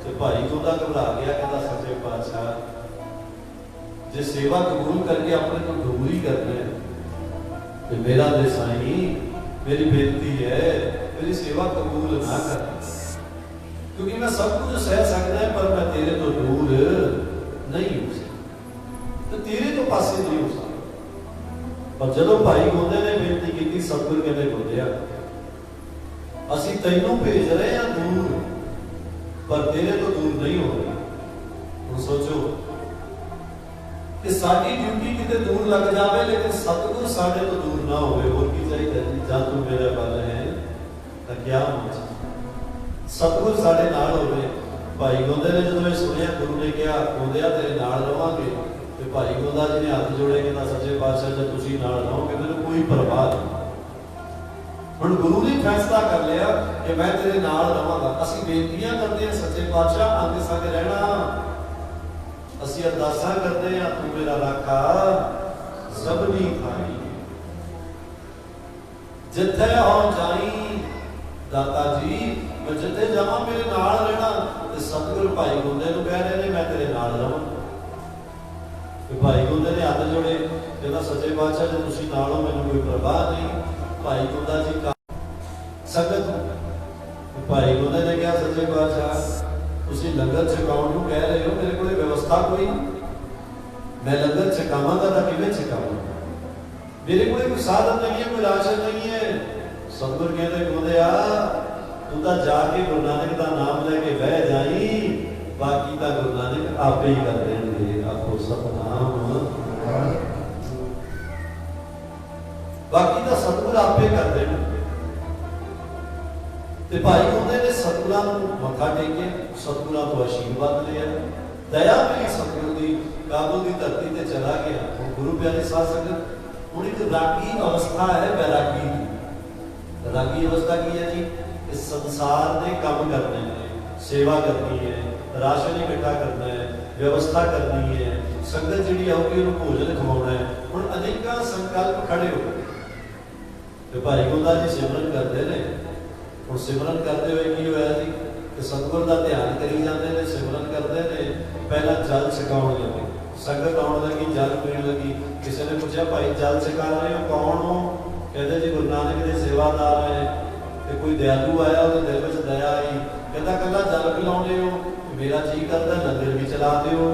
तो भाई गुंदा घबरा गया, कहता सच्चे पातशाह जे सेवा कबूल करके अपने को दूर ही करना है तो मेरा दे साईं मेरी बेनती है मेरी सेवा कबूल ना कर, क्योंकि मैं सब कुछ सह सकता है पर मैं तेरे तो दूर नहीं हो सकता, तो तेरे तो पासे नहीं हो सकता। पर जदों भाई गोंदे ने बेनती की सतगुर कहते गोंदिया असी तैनूं भेज रहे हैं दूर पर तेरे तो दूर नहीं हो रहे। हुण सोचो कि साडी ड्यूटी किते दूर लग जाए लेकिन सतगुर साडे तो दूर ना होवे, होर की चाहिए जी जां तू मेरे बल है तां क्या होना। सतगुर साडे नाल होवे। भाई गोंदे ने जदों सुनिया गुरु ने कहा गोंदिया तेरे नाल रवांगे, ते भाई गोंदा जी ने हाथ जोड़े कहंदा सच्चे पातशाह जब तुसीं नाल रहोगे मैनूं कोई परवाह नहीं। हुण गुरु ने फैसला कर लिया कि मैं तेरे नाल रवांगा। असीं बेनतियां करदे हां सच्चे पातशाह अंग संग रहना, असीं अरदासां करदे हां तू मेरा राखा सबनी थाई। जिथे हो जाई दाता जी, मैं जिथे जावां मेरे नाल रहना। ते सतगुरु भाई गुंदे नूं कह रहे ने मैं तेरे नाल रहां। ते भाई गुंदे ने हत्थ जोड़े, कहना सच्चे पातशाह जे तुसीं नाल हो मैनूं कोई परवाह नहीं। भाई गुंदा जी का संगत भाई गुंदे ने कहा सच्चे पातशाह तुसीं लंगर छकाउण नूं कह रहे हो, मेरे कोल व्यवस्था कोई नहीं, मैं लंगर छकावांगा तां किवें छकावांगा, मेरे को कोई साधन नहीं है, कोई राशन नहीं है। सतगुर कहते गुंदिया तू तो जाके गुरु नानक का नाम लेके बह जाई, बाकी तो गुरु नानक आपे ही कर देंगे। आपको सतनाम, बाकी तो सतगुर आपे कर देंगे। ते भाई गुंदे ने सतगुरां नूं मत्था टेके, सतगुरां तो आशीर्वाद लिया, दया मिली सतगुर की। काबुल की धरती ते चला गया। गुरु प्यारे साध संगत हूँ एक रागी अवस्था है बैरागी की। रागी अवस्था की है जी, इस संसार ने काम करने हैं, सेवा करनी है, राशन इकट्ठा करना है, व्यवस्था करनी है, संगत जी आऊगी उन्हें भोजन खवाना है। हूँ अनेक संकल्प खड़े हो गए। तो भाई गुंदा जी सिमरन करते हैं। हूँ सिमरन करते हुए की होया जी कि सतगुर का ध्यान करी जाते हैं, सिमरन करते हैं। पहला जल छकाउण लगे, संगत आउण लगी, जल पीण लगी। किसी ने पूछा भाई जल छका रहे हो कौन हो? कहते जी गुरु नानक के सेवादार है। तो कोई दयालु आया, उसके दिल में दया आई, कहता कला जल पिलाउने हो, मेरा जी करता लंगर भी चला दो।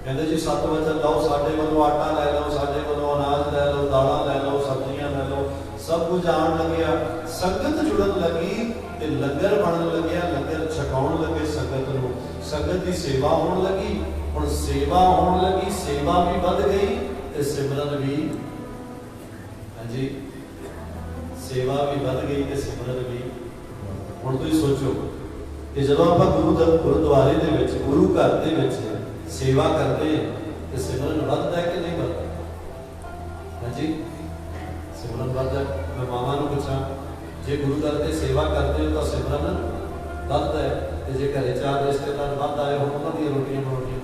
कहते जी 7 वचन लो, साडे वालों आटा लै लो, साडे वालों अनाज लै लो, दालां लै लो, सब्जियां लै लो। सब कुछ आण लग्या, संगत जुड़न लगी ते लंगर बनन लग्या, लंगर छकाउण लगे संगत नूं, संगत की सेवा होण लगी। हुण सेवा होण लगी, सेवा भी वध गई ते सिमरन भी, हाँ जी सेवा भी वध गई ते सिमरन भी। हुण तुसीं सोचो कि जदों आपां गुरुद्वारे दे विच, गुरु घर दे विच सेवा करते हैं तो सिमरन वधदा है कि नहीं वधदा? हाँ जी सिमरन वधदा। मैं मावां नूं पुछां जे गुरु घर ते सेवा करते हो तो सिमरन वधदा है, ते जे घरे 4 रिश्तेदार वध आए होण उन्हां दी रोटियां बनाउणियां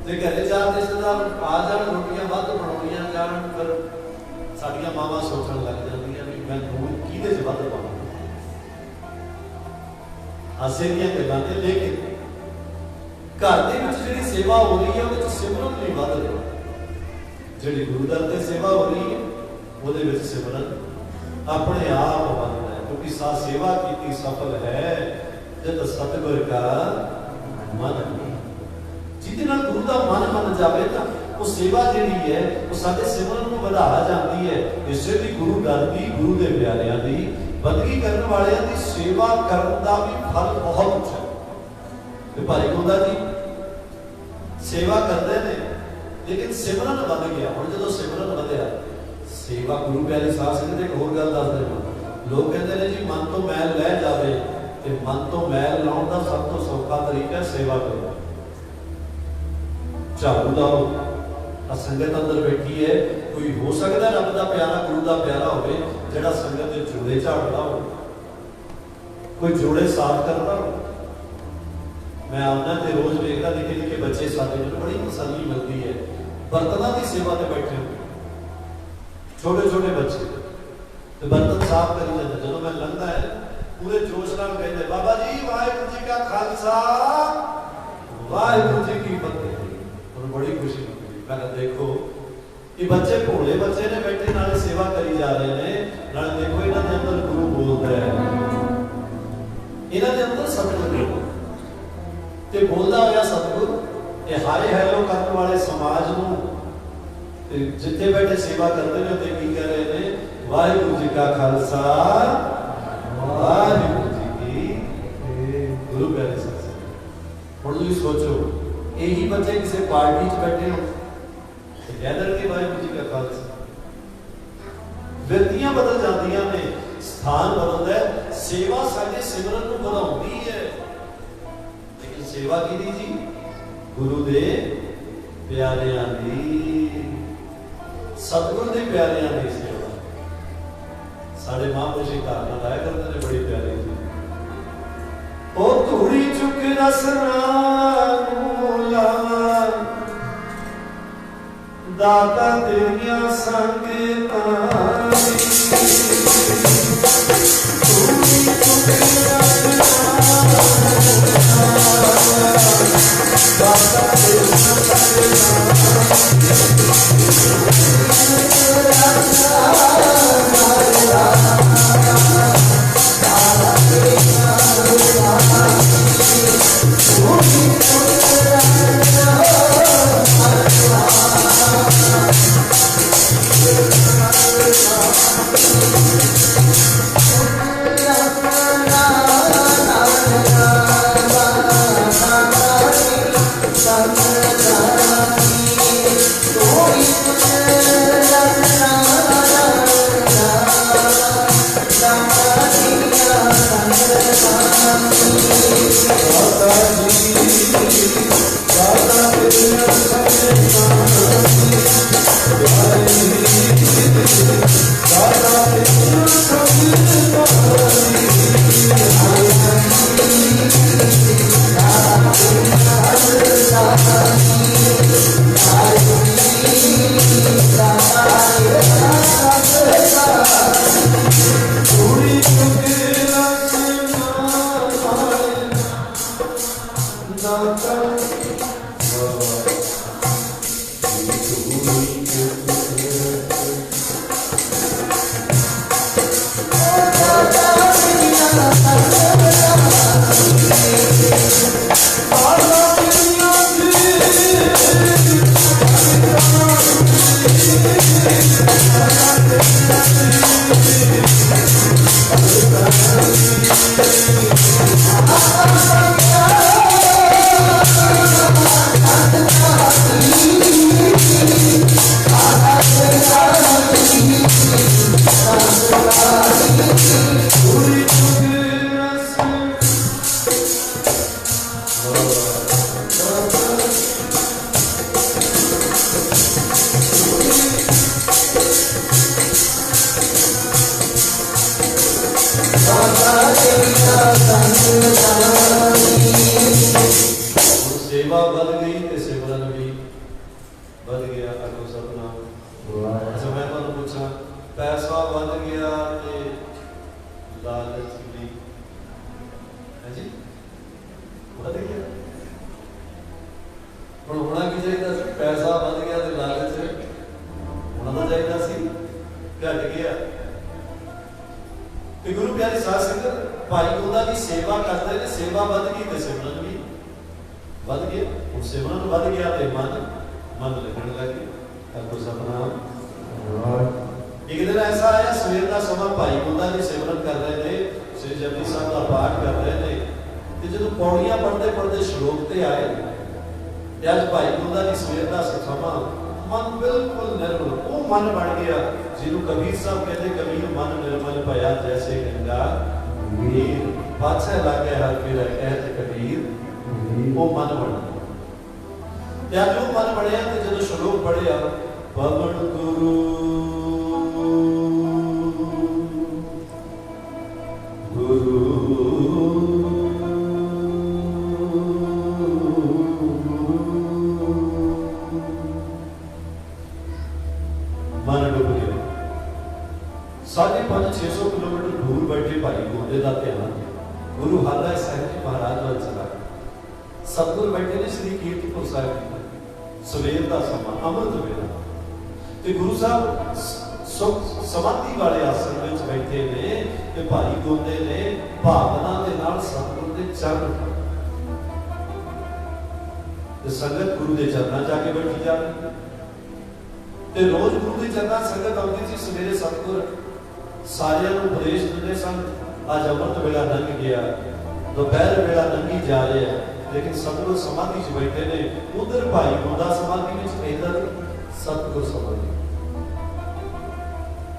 ते घरे 4 रिश्तेदार आ जाण, रोटियां वध बनाउणियां जाण, फिर साडियां मावां सोचण लग जांदियां भी मैं दूध किहदे च वध पावां। हासे दीयां गल्लां ने, लेकिन घर दे विच जिहड़ी सेवा हो रही है उहदे सिमरन नहीं वध रही। जिहड़ी गुरु दर ते सेवा हो रही है उहदे विच सिमरन अपने आप वधदा है, क्योंकि सा सेवा कीती सफल है जद सतगुर का मन। जिहदे नाल गुरु दा मन मन जावे तां वो सेवा जिहड़ी है वो साडे सिमरन नूं वधा जांदी है। इसे दी गुरु दर दी, गुरु दे प्यारिआं दी, बंदगी करन वालिआं दी सेवा करन दा भी फल बहुत उच्चा है। ते भाई गुंदा जी सेवा करते हैं लेकिन सिमरन वध गया। हुण जदों सिमरन वधिया, सेवा गुरु प्यारे साध संगत एक होर गल दस देवां। लोग कहते हैं जी मन तो मैल लह जावे, ते मन तो मैल लाउण दा सब तो सौखा तरीका सेवा करो। झाड़ू लाओ, संगत अंदर बैठी है, कोई हो सकता रब का प्यारा, गुरु का प्यारा हो जिहड़ा संगत दे जोड़े झाड़दा हो, कोई जोड़े साफ करता हो। मैं आना तो रोज देखता निके निके बच्चे साडे नूं बड़ी तसल्ली मिलती है, बर्तनों की सेवा ते बैठे हो, छोटे छोटे बच्चे तो बर्तन साफ करी जाते। जो मैं लंघदा है पूरे जोश नाल कहते बाबा जी वाहिगुरू जी का खालसा वाहिगुरू जी की फतेह। और बड़ी खुशी मिलती। मैं देखो ये बच्चे भोले बच्चे ने बैठे नाले सेवा करी जा रहे हैं, नाले देखो इन्हां दे अंदर गुरु बोलदा है, इन्हां दे अंदर सतगुरु ते बोलदा होया सतगुर ये हाय हैलो करने वाले समाज नूं जिथे बैठे सेवा करते हैं ते की कह रहे हैं वाहिगुरू जी का खालसा वाहिगुरू जी की गुरु प्यारे साथ। हुण तुसीं सोचो यही बच्चे किसी पार्टी च बैठे हो कहते कि वाहिगुरू जी का खालसा, व्यक्तियां बदल जांदियां ने, स्थान बदलदा है, सेवा साडे सिमरन नूं बढ़ाउंदी है। लेकिन सेवा कीदी जी गुरु दे प्यारिआं दी, सतगुर दे प्यारिआं दी सेवा। साडे महापुरुष धारणा लाया करते ने बड़ी प्यारी जी, ओ धूड़ी चुक रसना लावा दाता तेरिया संगतां सेवा बद गई ते सिमरन भी बद गया। आखो सतनाम। अच्छा मैं तुहानू पूछा, पैसा बद गया ते लालच भी है जी बद गया। हुण होना की चाहिए सी? पैसा बद गया ते लालच होना तो चाहिए सी, घट गया। ते गुरु प्यारी साध संगत भाई गोदा की सेवा करते हैं, सेवा बद गई ते सिमरन भी बद गया। और सिमरन बद गया तो मन लगने लगे। आखो सतनाम। एक दिन ऐसा आया, सवेर का समा भाई गोदा जी सिमरन कर रहे थे, श्री जपजी साहब का पाठ कर रहे थे, तो जो पौड़ियां पढ़ते पढ़ते श्लोक ते आए, अज भाई गोदा जी सवेर का समा मन बिल्कुल निर्मल, वो मन बन गया जिन्हों कबीर साहब कहते, कबीर मन निर्मल पाया जैसे गंगा नीर, पाछे लागे हर फिर कहते कबीर, वो मन बन गया। जो मन बनया तो जो श्लोक पढ़िया, पवन गुरु गुरु मन डुब गया। 550-600 किलोमीटर दूर बैठे भाई गोदे का ध्यान गुरु हालराय साहिब जी महाराज वाल चला। सतगुर बैठे ने श्री कीर्तपुर साहिब सवेर का समा अमृत वेला, ते गुरु साहब समाधि वाले आसन में बैठे ने, ते भाई गोदे ने भावना के नाल सतगुर दे चरण, ते संगत गुरु दे चरणा जाके बैठी जा रही। ते रोज गुरु के चरणा संगत आती थी। सवेरे सतगुर सारियां नूं उपदेश दिंदे सन। अज अमृत वेला लंघ गया, दोपहर वेला लंघी जा रहा है, लेकिन सतगुर समाधि च बैठे ने। उधर भाई गोदा समाधि में, इधर सतगुर समाधि।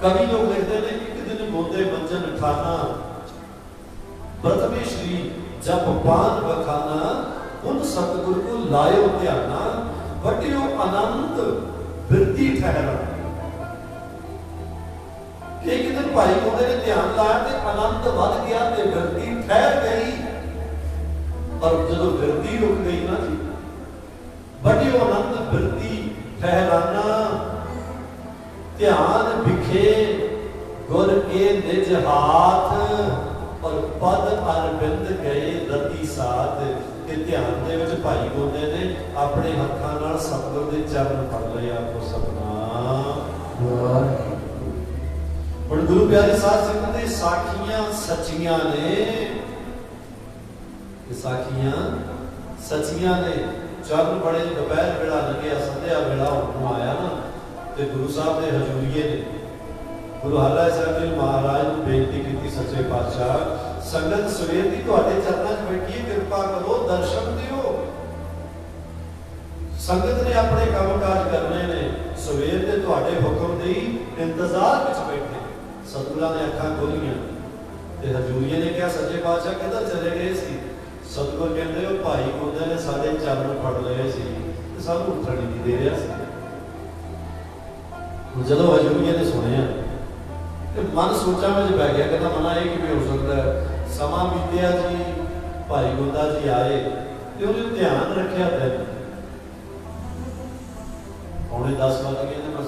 कवि लोग लिखते हैं, एक दिन गोदे मंजन खाना, प्रथमे श्री जप पान बखाना, उन सतगुर को लायो ध्याना, बटियो अनंत वृत्ति ठहरा। एक दिन भाई गोदे ने ध्यान लाया तो आनंद बढ़ गया, तो वृत्ति ठहर गई। और जो वृत्ति रुक गई ना जी, बटियो आनंद वृत्ति ठहराना, ध्यान बिखे गुर के निज हाथ और पद अरविंद गए रति साथ। कि ध्यान दे विच भाई गोंदे ने अपने हत्थां नाल सतगुर दे चरण फड़ लए। आपको सतनाम। हुण गुरु प्यारे साध संगत दे साखियां सच्चियां ने, साखियां सच्चियां ने। चरण बड़े दोपहर वेला लंघिया, संध्या वेला हुण आया ना, ते गुरु साहब दे हजूरीए ने गुरु हरराय साहब जी महाराज नूं बेनती कीती, सच्चे पातशाह संगत सवेर दी तुहाडे चरनां 'च बैठी, किरपा करो दर्शन दिओ। संगत ने अपने काम काज करने ने, सवेर दे तुहाडे हुक्म दी इंतजार विच बैठे। सतगुरां ने अखां खोलीआं ते हजूरीए ने कहा, सच्चे पातशाह किधर चले गए सी? सतगुर कहंदे ओ भाई गोंदे ने साडे चरण फड़ लए सी ते सानूं उठण नहीं दे रिहा सी। जदों हजूरीए ने सुनिया ते मन सोचां विच पै गया, कहंदा मना ये किवें हो सकदा है? समा बीतिया जी, भाई गोंदा जी आए ते उन्हें ध्यान रखिया। दिन 9:10 बज गए ने, मैं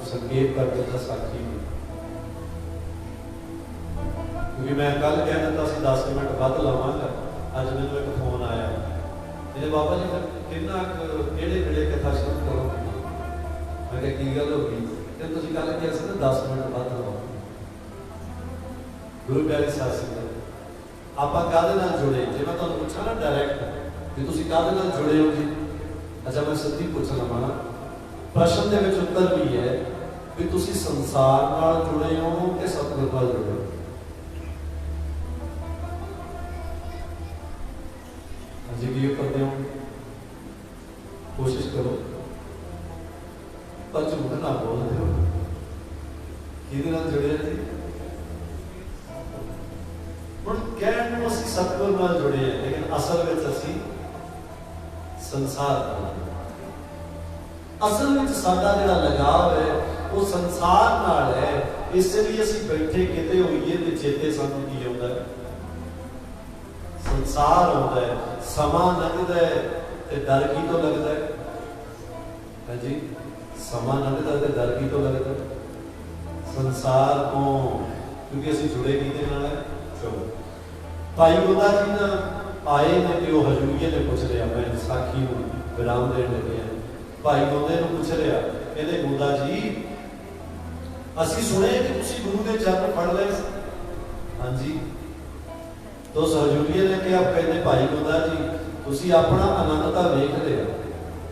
संकेत कर दिता साखी में, क्योंकि मैं कल कह दिता सी 10 मिनट वध लावांगा। अज मैनूं एक फोन आया, कहते बाबा जी फिर किन्ना किहड़े वेले कथा शुरू करोगे? मैं कहा की गल हो गई? ते तुसीं कल कहा सी ना 10 मिनट वध लाओ। गुरु प्यारे साध संगत आपां काहदे नाल जुड़े? जे मैं तुहानूं पुछां ना डायरैक्ट कि तुसीं काहदे नाल जुड़े हो जी, अच्छा मैं सीधी पुछ लवां, प्रश्न दे विच उत्तर भी है कि तुसीं संसार नाल जुड़े हो कि सतगुर नाल जुड़े हो? जी की करते हो? कोशिश करो पर झूठ ना बोलते हो। किहदे नाल जुड़े हो जी? हुण कहण नूं असीं सतगुर नाल जुड़े हैं, लेकिन असल विच असीं संसार नाल। असल विच साडा जिहड़ा लगाव है वो संसार नाल है। इसलिए असीं बैठे किते होईए ते चेते सानूं की आउंदा है? संसार आउंदा है। समा लंघदा है ते डर की तो लगदा है? हां जी, समा लंघदा ते डर की तो लगदा है? संसार तो, क्योंकि असीं जुड़े किहदे नाल है? चलो भाई गोंदा जी ना आए ने ते ओह हजूरीए ने पुछ लिया, मैं साखी नूं विराम देण लगे हां। भाई गोंदे नूं पुछ लिया, कहंदे गोंदा जी असीं सुने कि तुसीं गुरु दे चरण फड़ लए? हां जी। तो उस हजूरीए ने कहा, कहंदे भाई गोंदा जी तुसीं अपना आनंद तां वेख लिया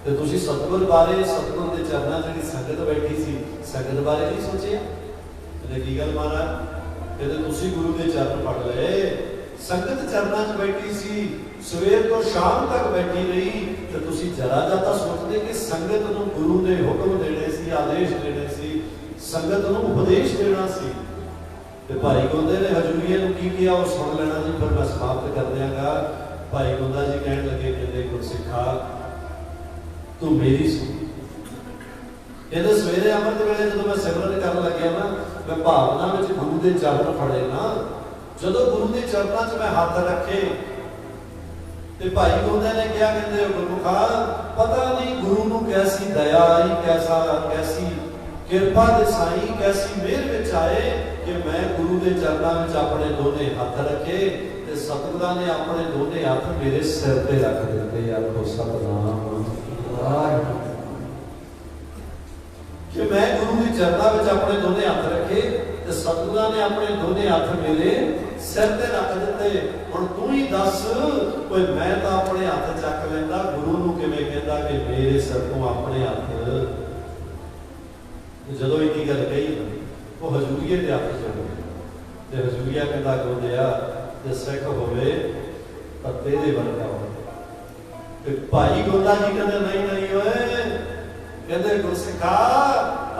ते तुसीं सतगुर बारे, सतगुर दे चरनां जिहड़ी संगत बैठी सी संगत बारे नहीं सोचिया? कहंदे की गल महाराज? कहंदे तुसीं गुरु दे चरण फड़ लए, संगत चरनां 'च बैठी सी, सवेर तो शाम तक बैठी रही, तो तुसीं जरा जाता सोचदे कि संगत नूं गुरु ने हुक्म देने सी, आदेश देने सी, संगत नूं उपदेश देना सी। ते भाई गोंदे ने हजूरीए नूं की किया वो सुन लेना जी, पर मैं समाप्त कर दियांगा। भाई गोंदा जी कहण लगे, कहंदे गुरसिखा तू मेरी सुन। कहंदे सवेरे अमृत वेले जदों मैं सिमरन करन लग्या ना, मैं भावना विच गुरु दे चरण फड़े ना, जदों गुरु दे चरनां 'च मैं हाथ रखे ते भाई गोंदे ने क्या कहंदे गुरमुखा पता नहीं गुरु नूं कैसी दया आई, कैसी किरपा दे साईं, कैसी मेहर विच आए कि मैं गुरु दे चरनां विच अपने दोने हाथ रखे ते सतगुरां ने अपने दोने हाथ मेरे सिर ते रख दित्ते। आखो सतनाम। कि मैं गुरु दे चरनां विच अपने दोने हाथ रखे ते सतगुरां ने अपने दोने हाथ मेरे सिर ते रख दित्ते। हुण तू ही दस, कोई मैं तां अपने हाथ चक लैंदा, गुरु नूं किवें कहंदा कि मेरे सिर तो अपने हाथ? जदों इन्नी गल कही वो हजूरीए दे हत्थ च हो गए ते हजूरीआ कहंदा गोंदिया जे सिख होवे तां तेरे वर्गा हो। ते भाई गोंदा जी कहंदे नहीं नहीं ओए, कहंदे गुरसिखा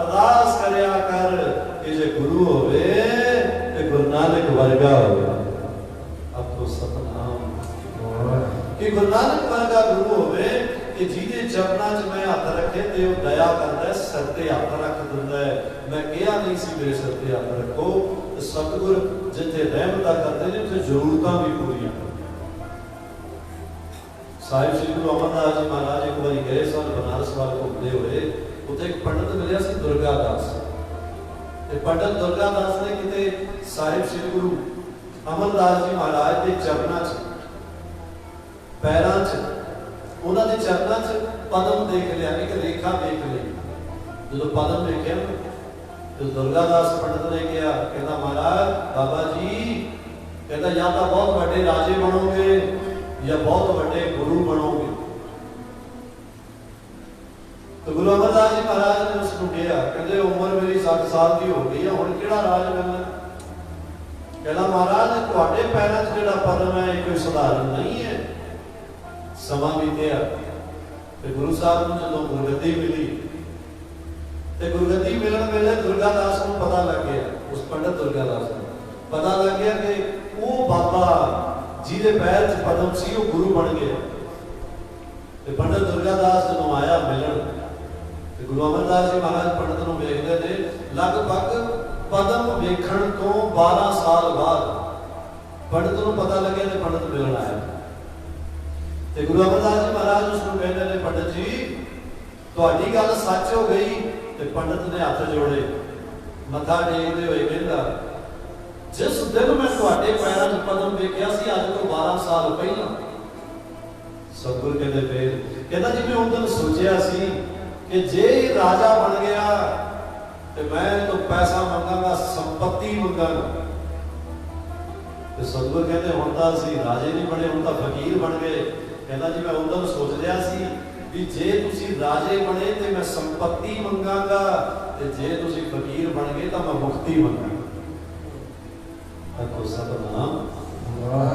अरदास करया कर कि जे गुरु होवे ते गुरु नानक वर्गा होवे। अब तो सतनाम कि गुरु नानक वर्गा गुरु होवे कि जिहदे चरनां 'च मैं हत्थ रखे ते वो दया करदा है, सिर ते हत्थ रख दिंदा है। मैं कहा नहीं सी मेरे सिर ते हत्थ रखो, ते सतगुर जिथे रहमतां करदे ने उत्थे जरूरतां भी पूरीआं। साहिब श्री गुरु अमरदास जी महाराज एक बार गए सन बनारस वाल घूमते हुए, उत्थे एक पंडित मिलिया सी दुर्गादास। पंडित दुर्गा दास ने किते साहिब श्री गुरु अमरदास जी महाराज के चरणों पैरों उन्होंने चरणों पदम देख लिया, एक रेखा देख ली। जो पदम देखे तो दुर्गा दास पंडित ने कहा, कहता महाराज बाबा जी, कहता या तो बहुत बड़े राजे बनोगे या बहुत बड़े गुरु बनोगे। तो गुरु अमरदास जी महाराज ने उसको कहा, कहते उम्र मेरी 60 साल की हो गई है, हुण किहड़ा राज मिलना। कहता महाराज तुहाडे पैरों च जिहड़ा पदम है ये कोई साधारण नहीं है। समा बीतिया ते गुरु साहब को जदों गुरगद्दी मिली ते गुरगद्दी मिलण वेले दुर्गा दास को पता लग गया, उस पंडित दुर्गा दास को पता लग गया कि वो बाबा जिहदे पैर च पदम सी वो गुरु बन गया। ते पंडित दुर्गा दास जदों आया मिलण, गुरु अमरदास जी महाराज पंडित नूं वेखदे ने, लगभग पदम वेखण तो 12 साल बाद पंडित नूं पता लगे ते पंडित मिलण आया। ते गुरु अमरदास जी महाराज उसनूं कहंदे ने, पंडित जी तुहाडी गल सच हो गई। ते पंडित ने हत्थ जोड़े, मत्था टेकदे होए कहंदा, जिस दिन मैं तुहाडे पैरां 'च पदम वेखिया सी अज तो 12 साल पहला। सतगुर कहंदे फिर कहंदा जी मैं उस दिन सोचिया सी कि जे राजा बन गया तो मैं तो पैसा मंगांगा, संपत्ति मंगांगा। तो सतगुर कहते हुण तां असीं राजे नहीं बने, हुण तां फकीर बन गए। कहना जी मैं उधर सोच लिया सी भी जे तुसीं राजे बने तो मैं संपत्ति मंगांगा, ते जे तुसीं फकीर बन गए तो मैं मुक्ति मंगांगा। तो सतनाम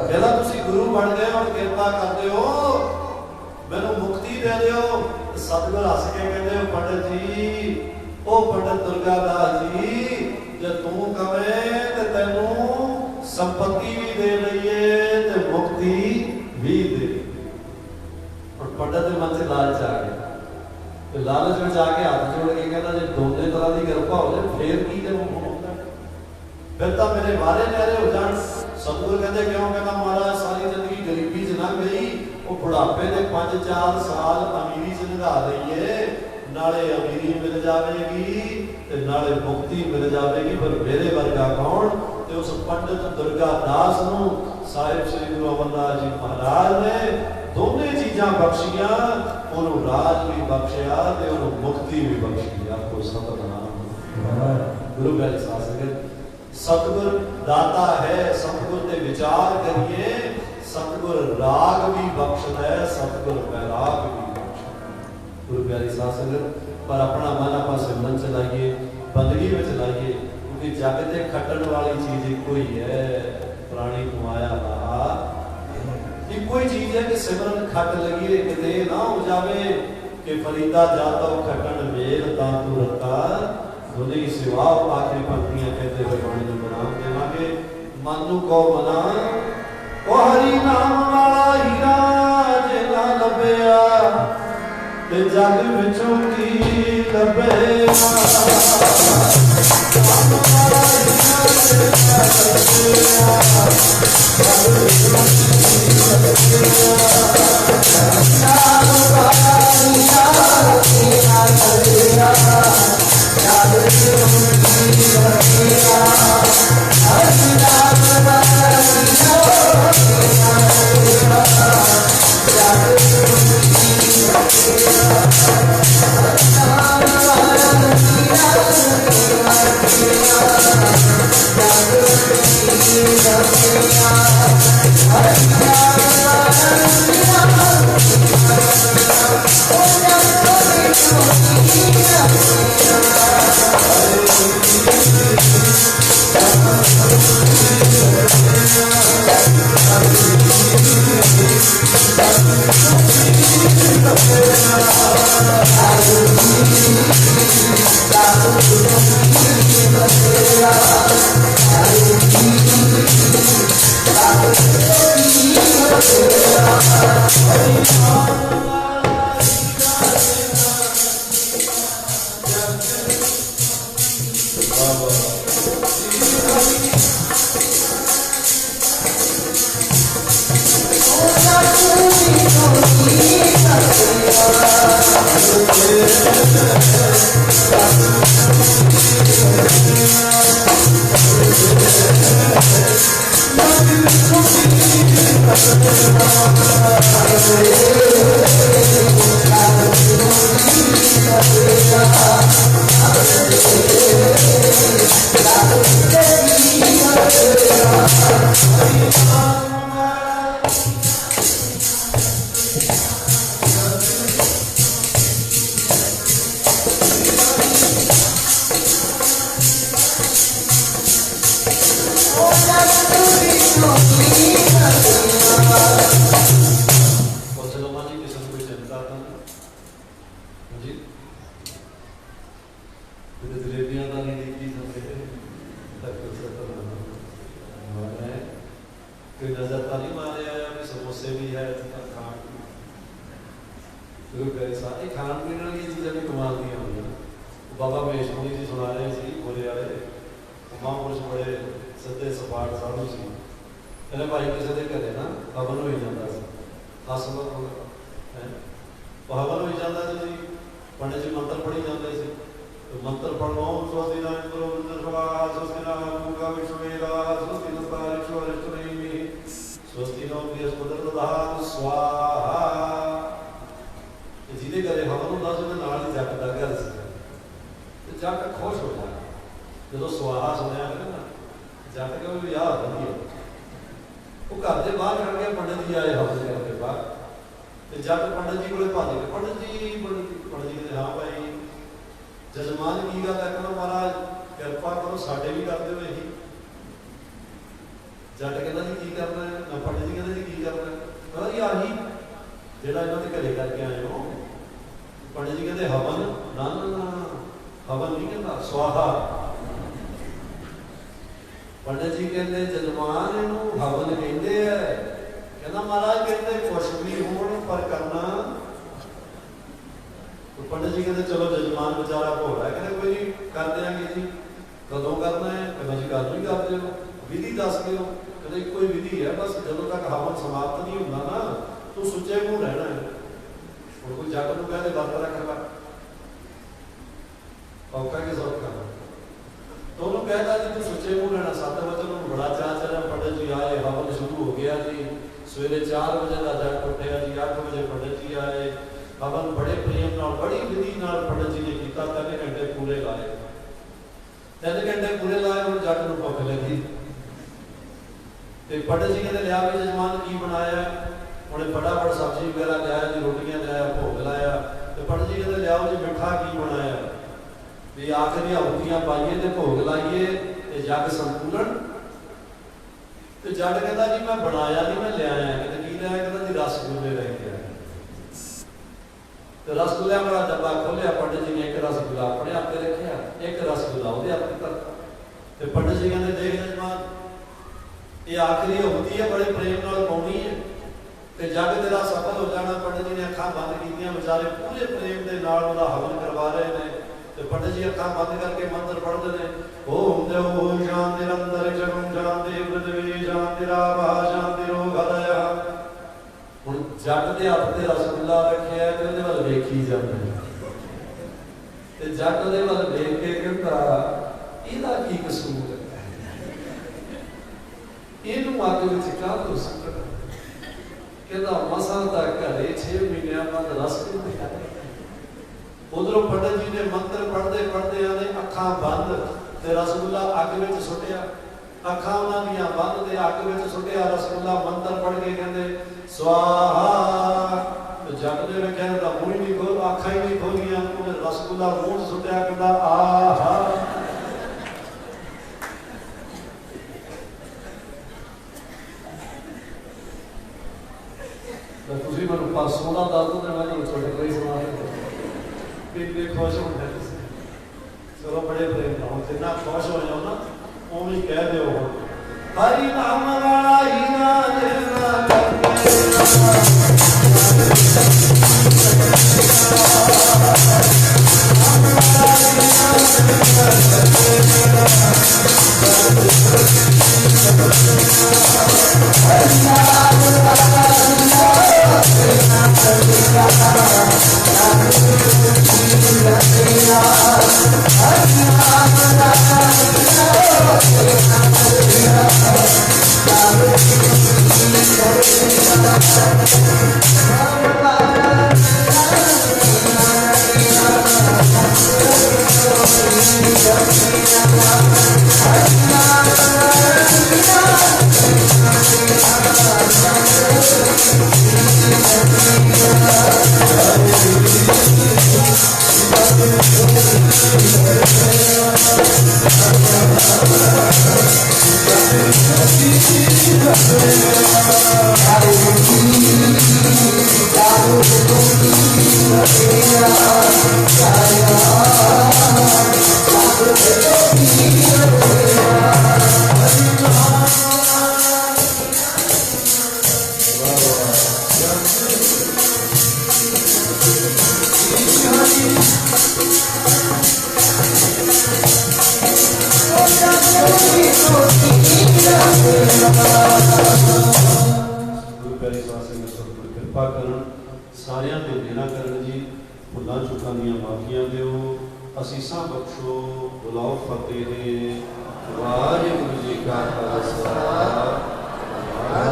कहना तुसीं गुरु बन गए और कृपा करते हो मैनूं मुक्ति दे दिओ। सतगुर हस के कहते हो, पंडित जी ओ पंडित दुर्गा दास जी, जे तू कवे ते तैनूं संपत्ति भी दे लईए ते मुक्ति भी दे। और पंडित के मन से लालच आ गया, तो लालच में जाके हाथ जोड़ के कहता जे दोनों तरह की कृपा हो जाए फिर की जरूर होता, फिर तो मेरे वारे न्यारे हो जान। सतगुर कहते क्यों? कहता महाराज सारी जिंदगी गरीबी च ना गई, वो बुढ़ापे के 5-4 साल अमीरी च लंघा रही है, नाले अमीरी मिल जाएगी ते नाले मुक्ति मिल जाएगी। पर मेरे वर्गा कौन? ते उस पंडित दुर्गा दास नूं साहिब श्री गुरु अमरदास जी महाराज ने दोनों चीज़ां बख्शियां, उन्होंने राज भी बख्शिया ते उन्होंने मुक्ति भी बख्शी। आपको सतनाम। गुरु प्यारे साध संगत, सतगुर दाता है, सतगुर ते विचार करिए, सतगुर राग भी बख्शदा है, सतगुर बैराग भी बख्शदा। गुरु प्यारी साध संगत, पर अपना मन आप सिमरन चलाइए, बंदगी में चलाइए, क्योंकि जग ते खटन वाली चीज एक ही है, प्राणी कुमाया रहा इको ही चीज है कि सिमरन खट लगिए किते ना हो जावे कि फरीदा जाता खटन मेल ता तुरता दुनी सिवा। आखिरी पंक्तियां कहते हुए बाणी नूं विराम देवांगे। मन नूं को मना ओ हरि नाम वाला हीरा जे ना लभया ते जग विचों की लभेगा। Yeah. चलो मां जी किसी को कोई चिंता था जी जलेबियां का नहीं देखी सकते कोई नजर तो नहीं मारे आया भी समोसे भी है खान सारे खान पीने वाली चीज़ें भी कमाल दी हुई बाबा महेश मुनि जी सुना रहे थे बोले वाले महापुरुष बड़े सीधे सपाट साधु सी कहने भाई किसी के घरे ना हवन हो जाता हस हवन हो जाता जी पंडित जी मंत्र पढ़ी जाते मंत्र पढ़ो स्वस्ति न इंद्रो वृद्धस्वाहा स्वस्ति न मूर्खा विश्ववेदाः स्वस्ति नस्तारिक्षो अरिष्टनेमिः स्वस्ति नो बृहस्पतिर्दधातु स्वाहा ਜਿਹਦੇ ਘਰੇ ਹਵਨ ਹੁੰਦਾ ਸੀ ਉਹਦੇ ਨਾਲ ਹੀ ਜੱਟ ਦਾ ਘਰ ਸੀ ਤੇ ਜੱਟ ਖੁਸ਼ ਹੋ ਜਾਂਦਾ ਜਦੋਂ ਸਵਾਹਾ ਸੁਣਿਆ ਨਾ ਜੱਟ ਕਹਿੰਦਾ ਯਾਰ ਵਧੀਆ ਉਹ ਘਰ ਦੇ ਬਾਹਰ ਖੜ ਕੇ ਪੰਡਿਤ ਜੀ ਆਏ ਹਵਨ ਕਰਕੇ ਬਾਹਰ ਤੇ ਜੱਟ ਪੰਡਿਤ ਜੀ ਕੋਲੇ ਭੱਜ ਗਏ ਪੰਡਿਤ ਜੀ ਕਹਿੰਦੇ ਹਾਂ ਭਾਈ ਜਜਮਾਨ ਕੀ ਗੱਲ ਹੈ ਕਹਿੰਦਾ ਮਹਾਰਾਜ ਕਿਰਪਾ ਕਰੋ ਸਾਡੇ ਵੀ ਕਰ ਦਿਓ ਇਹੀ ਜੱਟ ਕਹਿੰਦਾ ਜੀ ਕੀ ਕਰਨਾ ਹੈ ਨਾ ਪੰਡਿਤ ਜੀ ਕਹਿੰਦੇ ਜੀ ਕੀ ਕਰਨਾ ਹੈ ਕਹਿੰਦਾ ਜੀ ਆਹੀ ਜਿਹੜਾ ਇਹਨਾਂ ਦੇ ਘਰੇ ਕਰਕੇ ਆਏ ਹੋ पंडित जी कहते हवन ना ना ना हवन नहीं कहता स्वाहा पंडित जी कहते जजमान इनू हवन कहते हैं कहना महाराज कहते कुछ भी होण पर करना तो पंडित जी कहते चलो जजमान बेचारा भोला है कहते कोई नहीं कर देंगे जी कदों करना है कहना जी कल भी कर दो विधि दस दो कहते कोई विधि है बस जदों तक हवन समाप्त नहीं होता ना तो सुचे मुँह रहना है कोई जग को कहते वर्त रखना औखा के सौखा तो उन्होंने कहता जी तू सुचे मुँह रहना सत्य वचन बड़ा चाह चढ़ा पंडित जी आए हवन शुरू हो गया जी सवेरे 4 बजे का जग उठिया जी 8 बजे पंडित जी आए हवन बड़े प्रेम नाल बड़ी विधि नाल पंडित जी ने किया 3 घंटे पूरे लाए 3 घंटे पूरे लाए और जग को भुख लगी पंडित जी कहते लिया भी जजमान की बनाया उन्हें फटाफट सब्जी वगैरह लिया जी रोटियां लिया भोग लाया तो पंडित जी कहते लियाओ जी मिठा की बनाया भी आखिरी आहुतियां पाइए तो भोग लाइए तो जग संतुलन तो जट कहता जी मैं बनाया नहीं मैं लिया कहते की लिया कहता जी रसगुल्ले लेके आए तो रसगुल्ले वाला डब्बा खोलिया पंडित जी ने एक रसगुल्ला अपने आप रखा एक रसगुल्ला वो अपने तक तो पंडित जी कहते देख जजमान ये आखिरी आहुति है बड़े प्रेम नाल पाउणी है ਤੇ ਜਗ ਤੇਰਾ ਸਫਲ ਹੋ ਜਾਣਾ ਪੰਡਿਤ ਜੀ ਨੇ ਅੱਖਾਂ ਬੰਦ ਕੀਤੀਆਂ ਵਿਚਾਰੇ ਪੂਰੇ ਪ੍ਰੇਮ ਦੇ ਨਾਲ ਉਹਦਾ ਹਵਨ ਕਰਵਾ ਰਹੇ ਨੇ ਤੇ ਪੰਡਿਤ ਜੀ ਅੱਖਾਂ ਬੰਦ ਕਰਕੇ ਮੰਤਰ ਪੜ੍ਹਦੇ ਨੇ ਓਮ ਦੇਵ ਸ਼ਾਂਤੀ ਨਿਰੰਤਰ ਜਗਮ ਸ਼ਾਂਤੀ ਪ੍ਰਥਵੀ ਸ਼ਾਂਤੀ ਰਾਭਾ ਸ਼ਾਂਤੀ ਰੋਗਾਦਇਆ ਹੁਣ ਜਗ ਦੇ ਹੱਥ ਤੇ ਰਸਗੁੱਲਾ ਰੱਖਿਆ ਤੇ ਉਹਦੇ ਵੱਲ ਵੇਖੀ ਜਾਂਦਾ ਤੇ ਜਗ ਦੇ ਵੱਲ ਵੇਖ ਕੇ ਕਹਿੰਦਾ ਇਹਦਾ ਕੀ ਕਸੂਰ ਹੈ ਇਹਨੂੰ ਅੱਗ ਵਿੱਚ ਕਾਹਤੋਂ ਸੁੱਟਣਾ कहता मसा तक घरे 6 महीनों बाद रस उधरों पंडित जी ने मंत्र पढ़ते पढ़ते आने अखा बंद ते रसगुल्ला अग में सुटिया अखा उन्होंने बंद ते अग में सुटिया रसगुल्ला मंत्र पढ़ के कहते स्वाहा तो जग ने रखा तो मुंह ही नहीं खोल अखा ही नहीं खोलिया उन्हें रसगुल्ला मुंह सुटिया कहता आहा ਤੁਸੀਂ ਮੈਨੂੰ ਪਰਸੋਂ ਦਾ ਦੱਸ ਦਿਓ ਤੇ ਮੈਂ ਤੁਹਾਨੂੰ ਤੁਹਾਡੇ ਕੋਲ ਹੀ ਸੁਣਾ ਦਿੰਦਾ ਕਿੰਨੇ ਖੁਸ਼ ਹੁੰਦੇ ਤੁਸੀਂ ਚਲੋ ਬੜੇ ਪ੍ਰੇਮ ਨਾਲ ਜਿੰਨਾ ਖੁਸ਼ ਹੋ ਜਾਓ ਨਾ ਉਵੇਂ ਹੀ ਕਹਿ ਦਿਓ ਹਰੀ ਨਾਮ ਵਾਲਾ ਹੀ ਨਾ ਜਿਨਾ ਗੁਰੂ ਪਿਆਰੀ ਸਾਧ ਸੰਗਤ ਸਤਿਗੁਰ ਕਿਰਪਾ ਕਰਨ, ਸਾਰਿਆਂ ਤੇ ਮਿਹਰਾਂ ਕਰਨ ਜੀ। ਭੁੱਲਾਂ ਚੁੱਕਾਂ ਦੀਆਂ ਮਾਫੀਆਂ ਦਿਓ, ਅਸੀਸਾਂ ਬਖਸ਼ੋ, ਬੁਲਾਓ ਫਤਿਹ। ਵਾਹਿਗੁਰੂ ਜੀ ਕਾ ਖਾਲਸਾ,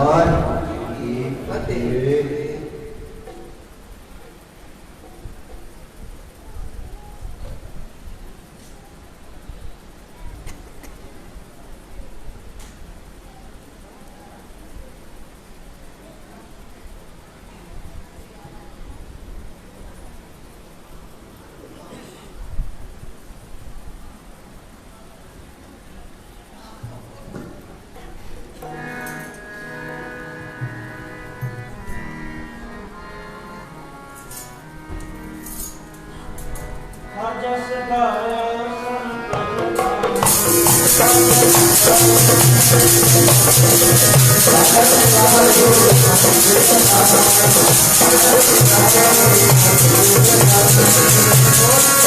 ਵਾਹਿਗੁਰੂ ਜੀ ਕੀ ਫਤਿਹ। Thank you.